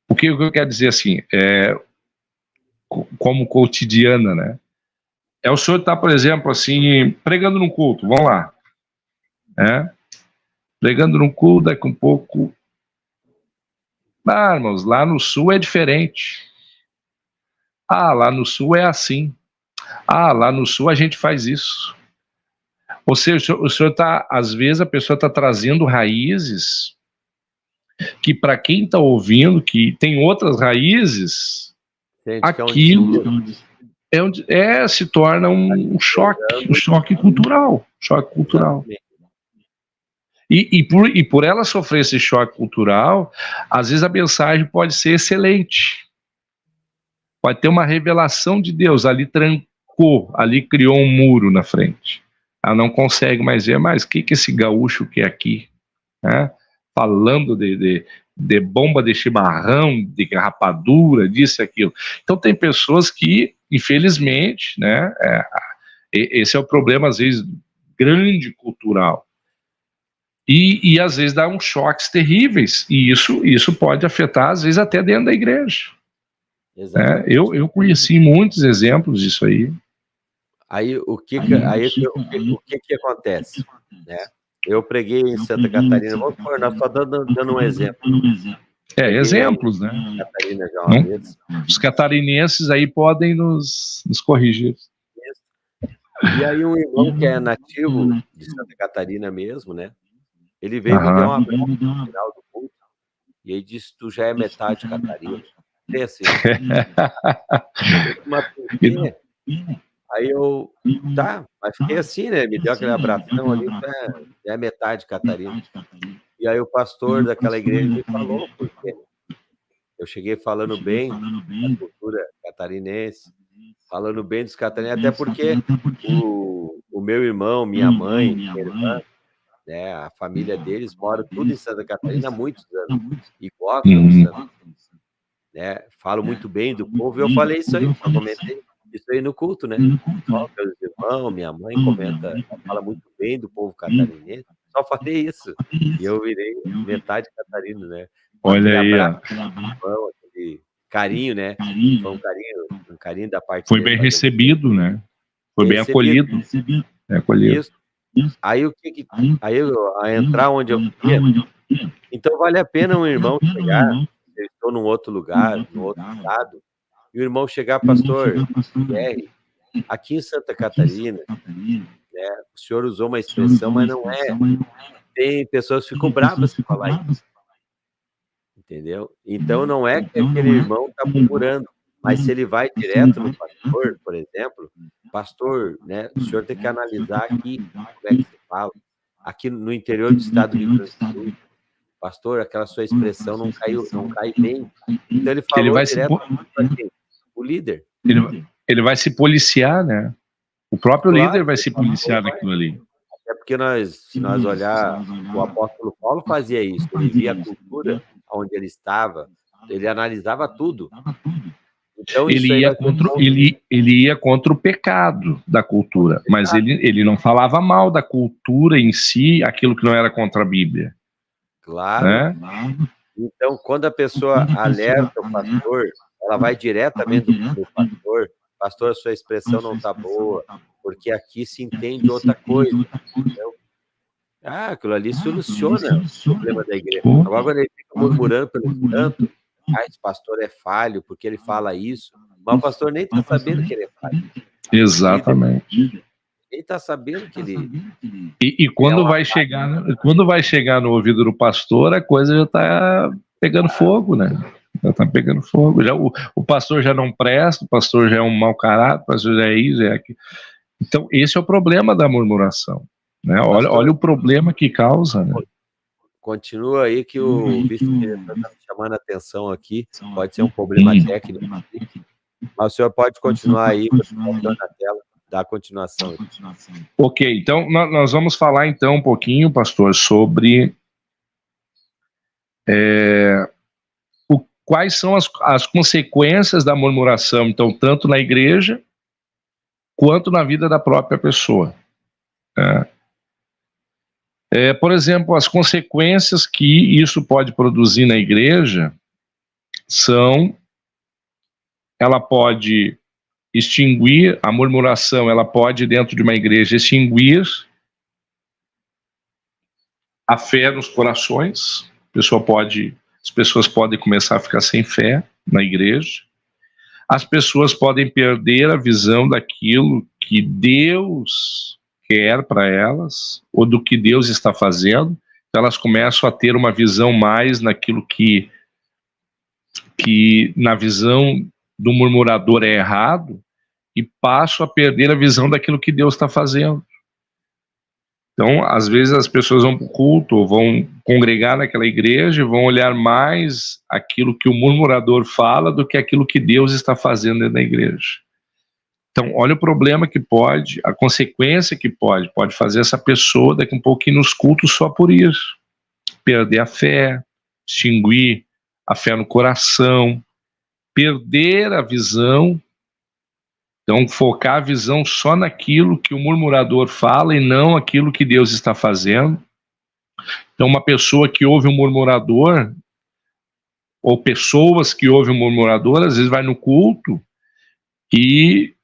[SPEAKER 2] O que eu quero dizer assim, como cotidiana, né? O senhor está, por exemplo, assim, pregando num culto, vamos lá, né? Pregando num culto, daqui um pouco... irmãos, lá no sul é diferente. Lá no sul é assim. Lá no sul a gente faz isso. Ou seja, o senhor está, às vezes a pessoa está trazendo raízes que para quem está ouvindo, que tem outras raízes, aquilo se torna um choque cultural. E por ela sofrer esse choque cultural, às vezes a mensagem pode ser excelente. Pode ter uma revelação de Deus, ali trancou, ali criou um muro na frente. Ela não consegue mais ver, mas o que esse gaúcho quer aqui? Né? Falando de bomba de chimarrão, de rapadura, disso e aquilo. Então tem pessoas que, infelizmente, né, esse é o problema, às vezes, grande cultural. E às vezes dá uns choques terríveis, e isso pode afetar, às vezes, até dentro da igreja. Eu conheci muitos exemplos disso aí.
[SPEAKER 1] Aí o que acontece? Né? Eu preguei em Santa Catarina, vamos pôr, nós só dando um exemplo.
[SPEAKER 2] Exemplos, né?
[SPEAKER 1] Catarina já uma vez.
[SPEAKER 2] Os catarinenses aí podem nos corrigir.
[SPEAKER 1] E aí um irmão que é nativo de Santa Catarina mesmo, né? Ele veio me deu uma abraço no final do culto, e aí disse, tu já é metade Catarina. É assim. Aí eu, mas fiquei assim, né? Me deu aquele abração ali, é metade Catarina. E aí o pastor daquela igreja me falou, porque eu cheguei falando bem da cultura catarinense, falando bem dos catarinenses, até porque o meu irmão, minha mãe, minha irmã, né, a família deles mora tudo em Santa Catarina há muitos anos, e gostam de Santa Catarina. Né? Falo muito bem do povo, e eu falei isso aí, eu comentei isso aí no culto, né? Meus irmãos, minha mãe fala muito bem do povo catarinense, só falei isso, e eu virei metade catarino, né?
[SPEAKER 2] Olha aí,
[SPEAKER 1] aquele carinho, né? Foi um carinho da parte
[SPEAKER 2] foi bem recebido, né? Foi bem acolhido.
[SPEAKER 1] Isso. Aí aí a entrar onde eu queria, então vale a pena um irmão chegar, eu estou num outro lugar, num outro estado, e o irmão chegar, pastor Pierre, aqui em Santa Catarina, né, o senhor usou uma expressão, mas não é. Tem pessoas que ficam bravas se falar isso. Entendeu? Então não é que aquele irmão está murmurando, mas se ele vai direto no pastor, por exemplo, pastor, né, o senhor tem que analisar aqui como é que se fala. Aqui no interior do estado do Rio Grande do Sul, pastor, aquela sua expressão não cai bem. Então ele falou direto o líder.
[SPEAKER 2] Ele vai se policiar, né? O próprio líder vai se policiar naquilo ali.
[SPEAKER 1] Até porque se nós olhar, o apóstolo Paulo fazia isso, ele via a cultura onde ele estava, ele analisava tudo. Então,
[SPEAKER 2] ele ia contra o pecado da cultura, mas ele não falava mal da cultura em si, aquilo que não era contra a Bíblia.
[SPEAKER 1] Claro. Né? Então, quando a pessoa alerta o pastor, ela vai diretamente do pastor, pastor, a sua expressão não está boa, porque aqui se entende outra coisa. Entendeu? Aquilo ali soluciona o problema da igreja. Agora, quando ele fica murmurando pelo canto, esse pastor é falho, porque ele fala isso, mas o pastor nem está sabendo que ele é falho.
[SPEAKER 2] Exatamente.
[SPEAKER 1] Ele está sabendo que ele...
[SPEAKER 2] E quando vai chegar no ouvido do pastor, a coisa já está pegando fogo, né? Já está pegando fogo. Já, o pastor já não presta, o pastor já é um mau caráter, o pastor já é isso, já é aquilo. Então, esse é o problema da murmuração. Né? Olha o problema que causa. Né?
[SPEAKER 1] Continua aí que o vice-diretor está me chamando a atenção aqui. Pode ser um problema técnico. Mas o senhor pode continuar aí, na tela, dar continuação.
[SPEAKER 2] Ok, então nós vamos falar então um pouquinho, pastor, sobre quais são as consequências da murmuração, então, tanto na igreja quanto na vida da própria pessoa. Por exemplo, as consequências que isso pode produzir na igreja são ela pode extinguir, a murmuração, ela pode, dentro de uma igreja, extinguir a fé nos corações. As pessoas podem começar a ficar sem fé na igreja. As pessoas podem perder a visão daquilo que Deus quer para elas, ou do que Deus está fazendo. Então, elas começam a ter uma visão mais naquilo que na visão do murmurador é errado, e passam a perder a visão daquilo que Deus está fazendo. Então, às vezes as pessoas vão para o culto, ou vão congregar naquela igreja e vão olhar mais aquilo que o murmurador fala do que aquilo que Deus está fazendo dentro da igreja. Então, olha o problema que pode, a consequência que pode fazer essa pessoa daqui um pouco ir nos cultos só por ir. Perder a fé, extinguir a fé no coração, perder a visão. Então, focar a visão só naquilo que o murmurador fala e não aquilo que Deus está fazendo. Então, uma pessoa que ouve um murmurador, ou pessoas que ouvem um murmurador, às vezes vai no culto e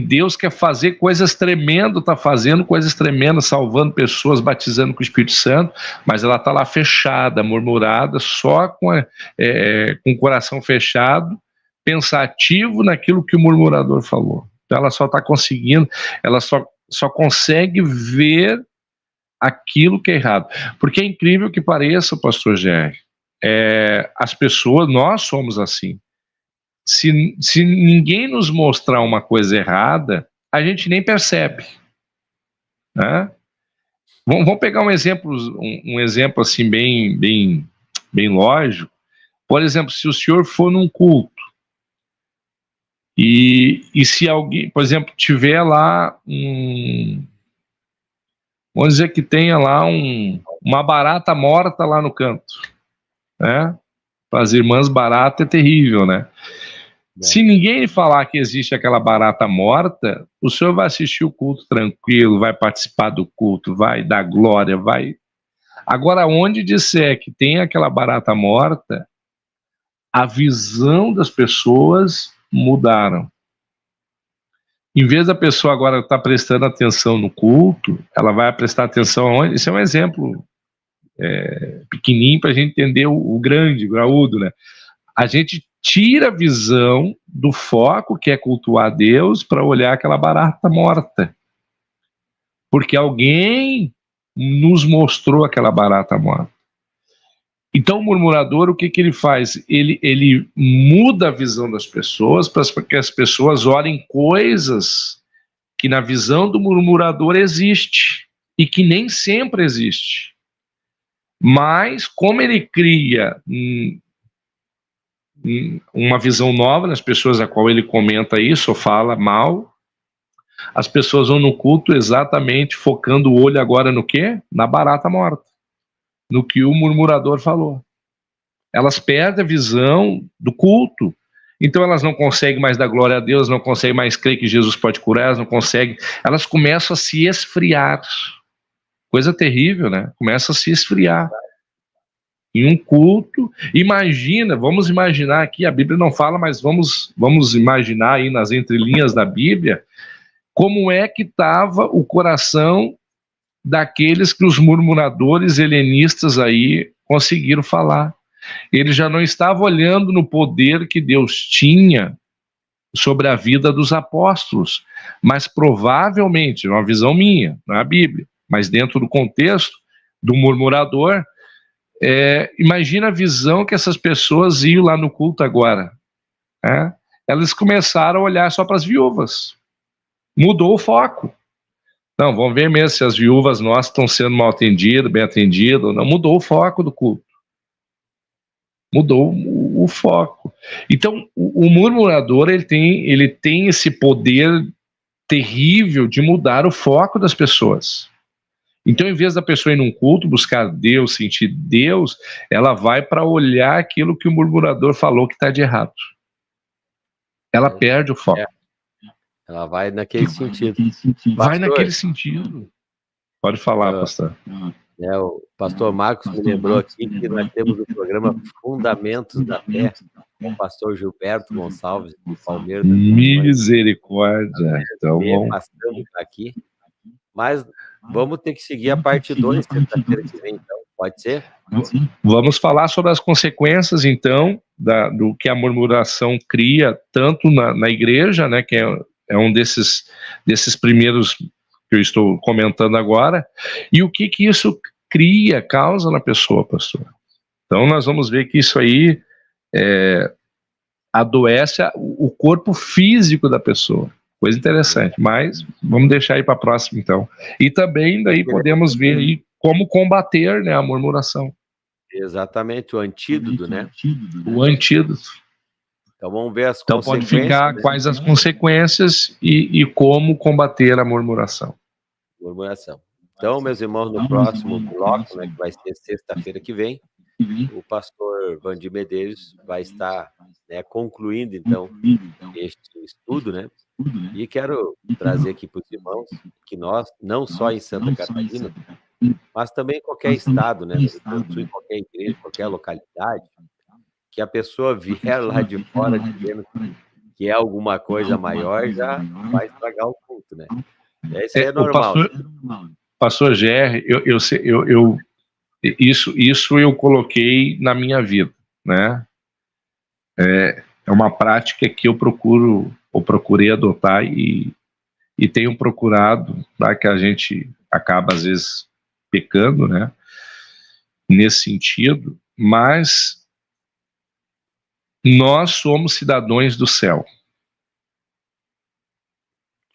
[SPEAKER 2] Deus quer fazer coisas tremendas, está fazendo coisas tremendas, salvando pessoas, batizando com o Espírito Santo, mas ela está lá fechada, murmurada, só com o coração fechado, pensativo naquilo que o murmurador falou. Então ela só está conseguindo, ela só consegue ver aquilo que é errado. Porque é incrível que pareça, pastor Jerry, as pessoas, nós somos assim. Se ninguém nos mostrar uma coisa errada, a gente nem percebe, né? Vamos pegar um exemplo assim bem lógico. Por exemplo, se o senhor for num culto e se alguém, por exemplo, tiver lá vamos dizer que tenha lá uma barata morta lá no canto, né? Para as irmãs, barata é terrível, né? Se ninguém falar que existe aquela barata morta, o senhor vai assistir o culto tranquilo, vai participar do culto, vai dar glória, vai... Agora, onde disser que tem aquela barata morta, a visão das pessoas mudaram. Em vez da pessoa agora estar prestando atenção no culto, ela vai prestar atenção aonde? Isso é um exemplo pequenininho para a gente entender o grande, o graúdo, né? A gente tira a visão do foco, que é cultuar a Deus, para olhar aquela barata morta. Porque alguém nos mostrou aquela barata morta. Então o murmurador, o que ele faz? Ele muda a visão das pessoas para que as pessoas olhem coisas que na visão do murmurador existe e que nem sempre existe. Mas como ele cria uma visão nova nas pessoas a qual ele comenta isso ou fala mal, as pessoas vão no culto exatamente focando o olho agora no quê? Na barata morta, no que o murmurador falou. Elas perdem a visão do culto, então elas não conseguem mais dar glória a Deus, não conseguem mais crer que Jesus pode curar, elas não conseguem, elas começam a se esfriar. Coisa terrível, né? Começam a se esfriar. Em um culto, vamos imaginar aqui, a Bíblia não fala, mas vamos imaginar aí nas entrelinhas da Bíblia, como é que estava o coração daqueles que os murmuradores helenistas aí conseguiram falar. Ele já não estava olhando no poder que Deus tinha sobre a vida dos apóstolos, mas provavelmente, uma visão minha, não é a Bíblia, mas dentro do contexto do murmurador, imagina a visão que essas pessoas iam lá no culto agora. Elas começaram a olhar só para as viúvas. Mudou o foco. Não, vamos ver mesmo se as viúvas nossas estão sendo mal atendidas, bem atendidas ou não. Mudou o foco do culto. Mudou o foco. Então, o murmurador, ele tem esse poder terrível de mudar o foco das pessoas. Então, em vez da pessoa ir num culto, buscar Deus, sentir Deus, ela vai para olhar aquilo que o murmurador falou que está de errado. Ela perde o foco.
[SPEAKER 1] Ela vai naquele sentido.
[SPEAKER 2] Vai naquele sentido. Pode falar, pastor.
[SPEAKER 1] O pastor Marcos me lembrou aqui que nós temos o programa Fundamentos da Fé. o pastor Gilberto Gonçalves, do Palmeiras.
[SPEAKER 2] Misericórdia. Então,
[SPEAKER 1] passando aqui. Mas vamos ter que seguir a parte 2, sexta-feira que vem, então. Pode ser?
[SPEAKER 2] Vamos falar sobre as consequências, então, do que a murmuração cria, tanto na igreja, né, que é um desses primeiros que eu estou comentando agora, e o que isso causa na pessoa, pastor. Então, nós vamos ver que isso aí adoece o corpo físico da pessoa. Coisa interessante, mas vamos deixar aí para a próxima, então. E também daí podemos ver aí como combater, né, a murmuração.
[SPEAKER 1] Exatamente, o antídoto, né?
[SPEAKER 2] O antídoto.
[SPEAKER 1] Então vamos ver as
[SPEAKER 2] consequências. Então pode ficar quais as consequências e como combater a murmuração.
[SPEAKER 1] Então, meus irmãos, no próximo bloco, né, que vai ser sexta-feira que vem, o pastor Vandir Medeiros vai estar, né, concluindo, então, este estudo, né? E quero trazer aqui para os irmãos que nós, não só em Santa Catarina, mas também em qualquer estado, né, em qualquer igreja, qualquer localidade, que a pessoa vier lá de fora dizendo que é alguma coisa maior, já vai estragar o culto, né? Isso é normal.
[SPEAKER 2] Pastor GR, isso eu coloquei na minha vida, né? É uma prática que eu procurei adotar e tenho procurado, tá, que a gente acaba às vezes pecando, né? Nesse sentido, mas nós somos cidadãos do céu.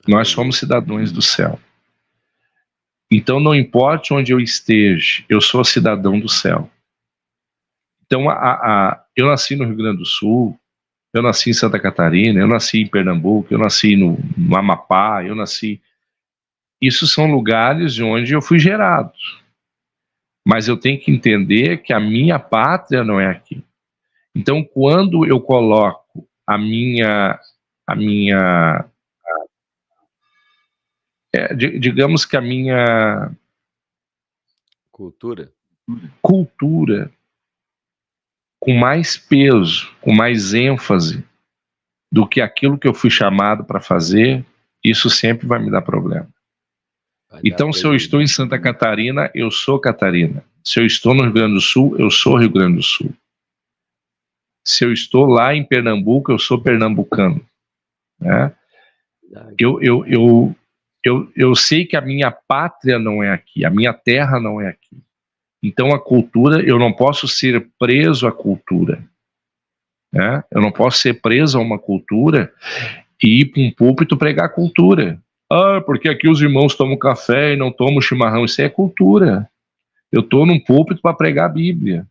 [SPEAKER 2] Nós somos cidadãos do céu. Então, não importa onde eu esteja, eu sou cidadão do céu. Então, eu nasci no Rio Grande do Sul, eu nasci em Santa Catarina, eu nasci em Pernambuco, eu nasci no Amapá, eu nasci... Isso são lugares de onde eu fui gerado. Mas eu tenho que entender que a minha pátria não é aqui. Então, quando eu coloco digamos que a minha
[SPEAKER 1] cultura
[SPEAKER 2] com mais peso, com mais ênfase do que aquilo que eu fui chamado para fazer, isso sempre vai me dar problema. Então, se eu estou em Santa Catarina, eu sou Catarina. Se eu estou no Rio Grande do Sul, eu sou Rio Grande do Sul. Se eu estou lá em Pernambuco, eu sou pernambucano, né? Eu sei que a minha pátria não é aqui, a minha terra não é aqui. Então a cultura, eu não posso ser preso à cultura, né? Eu não posso ser preso a uma cultura e ir para um púlpito pregar cultura. Porque aqui os irmãos tomam café e não tomam chimarrão. Isso é cultura. Eu estou num púlpito para pregar a Bíblia,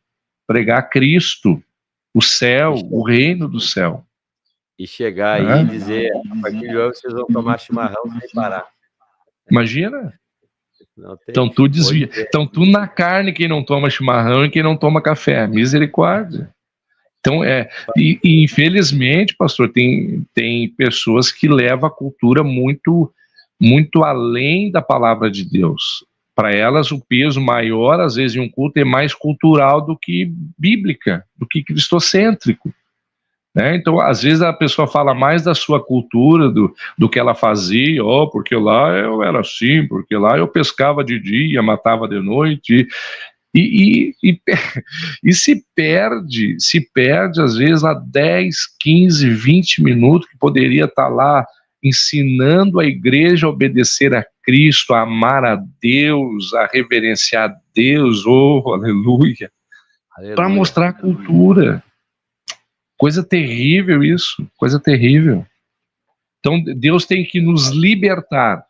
[SPEAKER 2] pregar Cristo, o céu, o reino do céu.
[SPEAKER 1] E chegar aí e dizer, a partir de hoje vocês vão tomar chimarrão sem parar.
[SPEAKER 2] Imagina. Então tu na carne quem não toma chimarrão e quem não toma café. Misericórdia. Então e infelizmente, pastor, tem pessoas que levam a cultura muito, muito além da palavra de Deus. Para elas o peso maior, às vezes, em um culto é mais cultural do que bíblica, do que cristocêntrico. Então, às vezes a pessoa fala mais da sua cultura, do que ela fazia, porque lá eu era assim, porque lá eu pescava de dia, matava de noite, e se perde, às vezes, a 10, 15, 20 minutos que poderia estar lá ensinando a igreja a obedecer a Cristo, a amar a Deus, a reverenciar a Deus, aleluia, para mostrar a cultura. Coisa terrível isso, coisa terrível. Então Deus tem que nos libertar.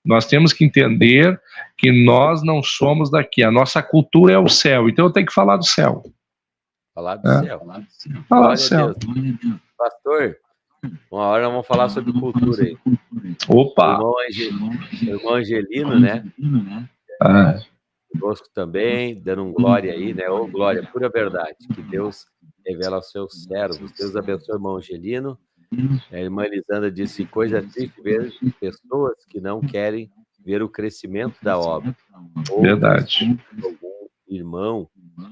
[SPEAKER 2] Nós temos que entender que nós não somos daqui. A nossa cultura é o céu. Então eu tenho que falar do céu.
[SPEAKER 1] Falar do céu.
[SPEAKER 2] Falar do céu.
[SPEAKER 1] Pastor, uma hora nós vamos falar sobre cultura aí.
[SPEAKER 2] Opa!
[SPEAKER 1] O irmão Angelino, né? Conosco também, dando um glória aí, né? Ô, glória, pura verdade. Que Deus revela aos seus servos. Deus abençoe o irmão Angelino. A irmã Elisandra disse, coisa triste ver pessoas que não querem ver o crescimento da obra.
[SPEAKER 2] Verdade.
[SPEAKER 1] Algum irmão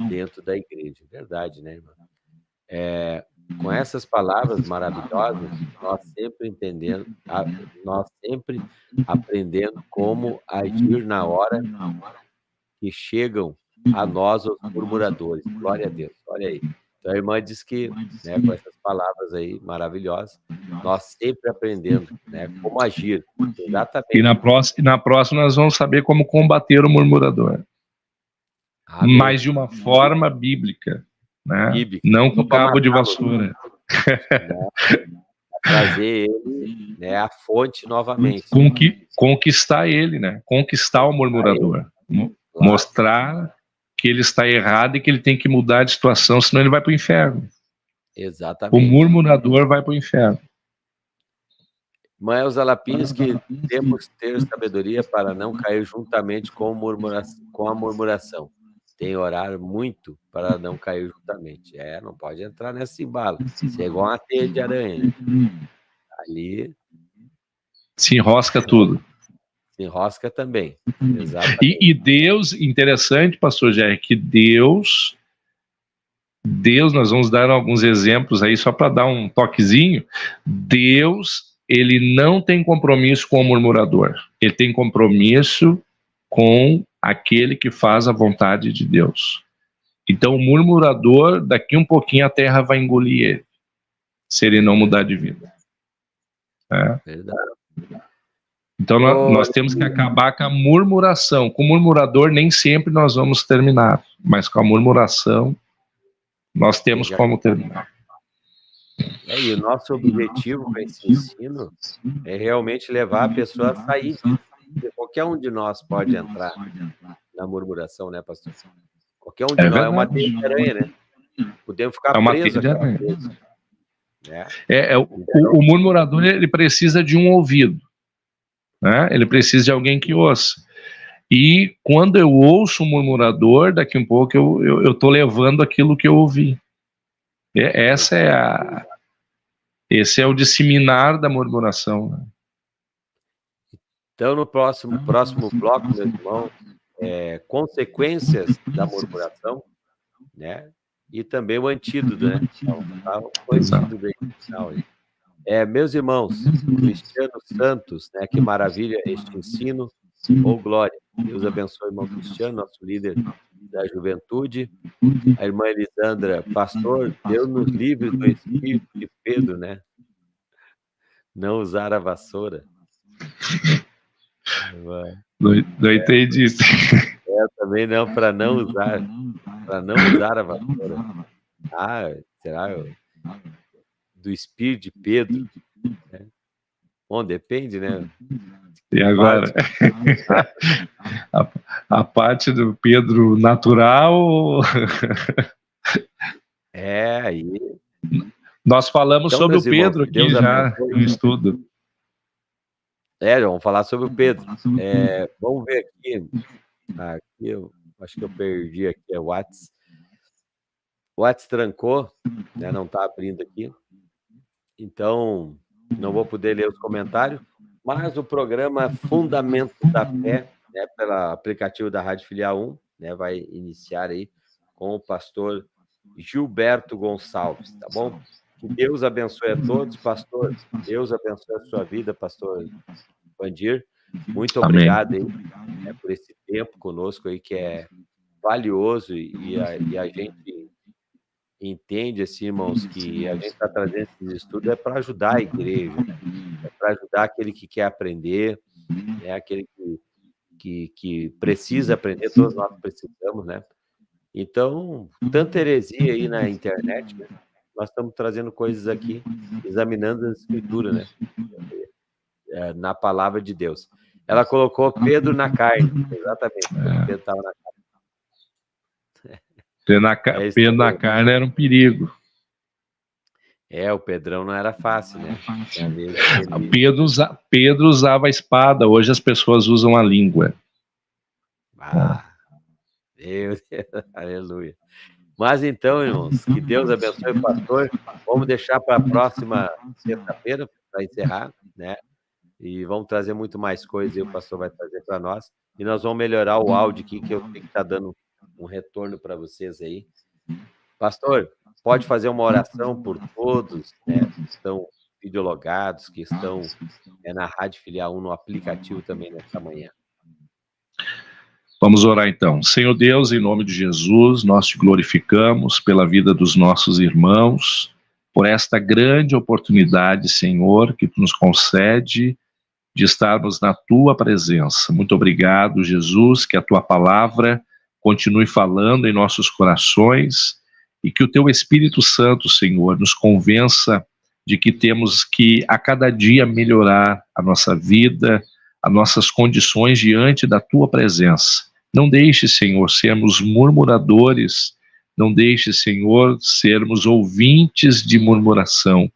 [SPEAKER 1] dentro da igreja. Verdade, né, irmã? com essas palavras maravilhosas, nós sempre aprendendo como agir na hora que chegam a nós os murmuradores. Glória a Deus, olha aí. Então a irmã diz que, né, com essas palavras aí maravilhosas, nós sempre aprendendo, né, como agir. Exatamente.
[SPEAKER 2] E na próxima nós vamos saber como combater o murmurador.
[SPEAKER 1] Amém.
[SPEAKER 2] Mas de uma forma bíblica, né?
[SPEAKER 1] Bíblica.
[SPEAKER 2] Não com cabo de vassoura.
[SPEAKER 1] Trazer ele, né, à fonte novamente.
[SPEAKER 2] Conquistar ele, né? Conquistar o murmurador. Claro. Mostrar que ele está errado e que ele tem que mudar de situação, senão ele vai para o inferno.
[SPEAKER 1] Exatamente.
[SPEAKER 2] O murmurador vai para o inferno.
[SPEAKER 1] Mãe Elza Lapins, que temos que ter sabedoria para não cair juntamente com a murmuração. Tem que orar muito para não cair juntamente. Não pode entrar nessa embalo. Isso é igual uma teia de aranha. Ali...
[SPEAKER 2] se enrosca tudo.
[SPEAKER 1] Se enrosca também. Exatamente.
[SPEAKER 2] E Deus, interessante, pastor Jair, que Deus, nós vamos dar alguns exemplos aí, só para dar um toquezinho. Deus, ele não tem compromisso com o murmurador. Ele tem compromisso com aquele que faz a vontade de Deus. Então, o murmurador, daqui um pouquinho a terra vai engolir ele, se ele não mudar de vida.
[SPEAKER 1] Verdade.
[SPEAKER 2] Então, nós temos que acabar com a murmuração. Com o murmurador, nem sempre nós vamos terminar, mas com a murmuração, nós temos como terminar.
[SPEAKER 1] E o nosso objetivo com esse ensino é realmente levar a pessoa a sair. Qualquer um de nós pode entrar na murmuração, né, pastor? Qualquer um de nós é uma teia de aranha, né? Podemos ficar presos àquela teia.
[SPEAKER 2] O murmurador, ele precisa de um ouvido, né? Ele precisa de alguém que ouça. E quando eu ouço o murmurador, daqui um pouco eu estou levando aquilo que eu ouvi. Esse é o disseminar da murmuração, né?
[SPEAKER 1] Então, no próximo bloco, meu irmão, consequências da murmuração, né? E também o antídoto, né? O antídoto aí. Meus irmãos, Cristiano Santos, né? Que maravilha este ensino. Glória. Deus abençoe o irmão Cristiano, nosso líder da juventude. A irmã Elisandra, pastor, Deus nos livre do espírito de Pedro, né? Não usar a vassoura.
[SPEAKER 2] Não entendi isso.
[SPEAKER 1] Também não, para não usar a vassoura. Será do espírito de Pedro? Né? Bom, depende, né?
[SPEAKER 2] E agora? A parte do Pedro natural?
[SPEAKER 1] Aí...
[SPEAKER 2] Nós falamos sobre o Pedro aqui já no estudo.
[SPEAKER 1] Vamos falar sobre o Pedro. Vamos ver aqui. Aqui eu acho que eu perdi aqui o WhatsApp. O WhatsApp trancou, né? Não está abrindo aqui. Então, não vou poder ler os comentários. Mas o programa Fundamento da Fé, né, pelo aplicativo da Rádio Filial 1, né, vai iniciar aí com o pastor Gilberto Gonçalves, tá bom? Que Deus abençoe a todos, pastor. Deus abençoe a sua vida, pastor Vandir. Muito obrigado aí, né, por esse tempo conosco aí, que é valioso, e a gente entende, assim, irmãos, que a gente está trazendo esses estudos para ajudar a igreja, para ajudar aquele que quer aprender, né, aquele que precisa aprender, todos nós precisamos, né? Então, tanta heresia aí na internet, né? Nós estamos trazendo coisas aqui, examinando as escrituras, né? Na palavra de Deus. Ela colocou Pedro na carne, exatamente. Pedro estava na carne.
[SPEAKER 2] Pedro na carne era um perigo.
[SPEAKER 1] O Pedrão não era fácil, né?
[SPEAKER 2] Pedro usava a espada, hoje as pessoas usam a língua.
[SPEAKER 1] Deus, aleluia. Mas então, irmãos, que Deus abençoe o pastor. Vamos deixar para a próxima sexta-feira, para encerrar, né? E vamos trazer muito mais coisas, e o pastor vai trazer para nós. E nós vamos melhorar o áudio aqui, que eu tenho que estar dando um retorno para vocês aí. Pastor, pode fazer uma oração por todos, né, que estão videologados, que estão na Rádio Filial 1, no aplicativo também nesta manhã.
[SPEAKER 2] Vamos orar então. Senhor Deus, em nome de Jesus, nós te glorificamos pela vida dos nossos irmãos, por esta grande oportunidade, Senhor, que tu nos concede de estarmos na tua presença. Muito obrigado, Jesus, que a tua palavra continue falando em nossos corações e que o teu Espírito Santo, Senhor, nos convença de que temos que a cada dia melhorar a nossa vida, as nossas condições diante da tua presença. Não deixe, Senhor, sermos murmuradores, não deixe, Senhor, sermos ouvintes de murmuração.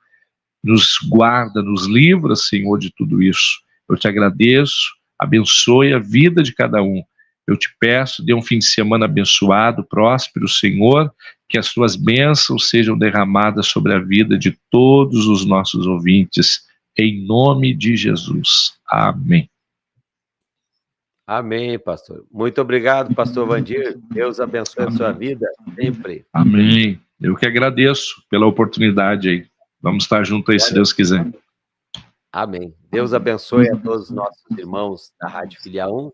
[SPEAKER 2] Nos guarda, nos livra, Senhor, de tudo isso. Eu te agradeço, abençoe a vida de cada um. Eu te peço, dê um fim de semana abençoado, próspero, Senhor, que as tuas bênçãos sejam derramadas sobre a vida de todos os nossos ouvintes, em nome de Jesus. Amém.
[SPEAKER 1] Amém, pastor. Muito obrigado, pastor Vandir. Deus abençoe a sua vida sempre.
[SPEAKER 2] Amém. Eu que agradeço pela oportunidade aí. Vamos estar juntos aí, se Deus quiser.
[SPEAKER 1] Amém. Deus abençoe a todos os nossos irmãos da Rádio Filial 1.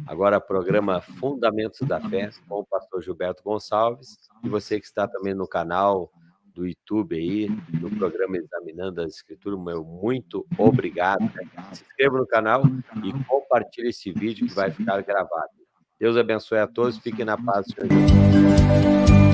[SPEAKER 1] Agora, programa Fundamentos da Fé, com o pastor Gilberto Gonçalves. E você que está também no canal do YouTube aí, no programa Examinando as Escrituras, meu muito obrigado. Se inscreva no canal e compartilhe esse vídeo que vai ficar gravado. Deus abençoe a todos, fiquem na paz do Senhor Jesus.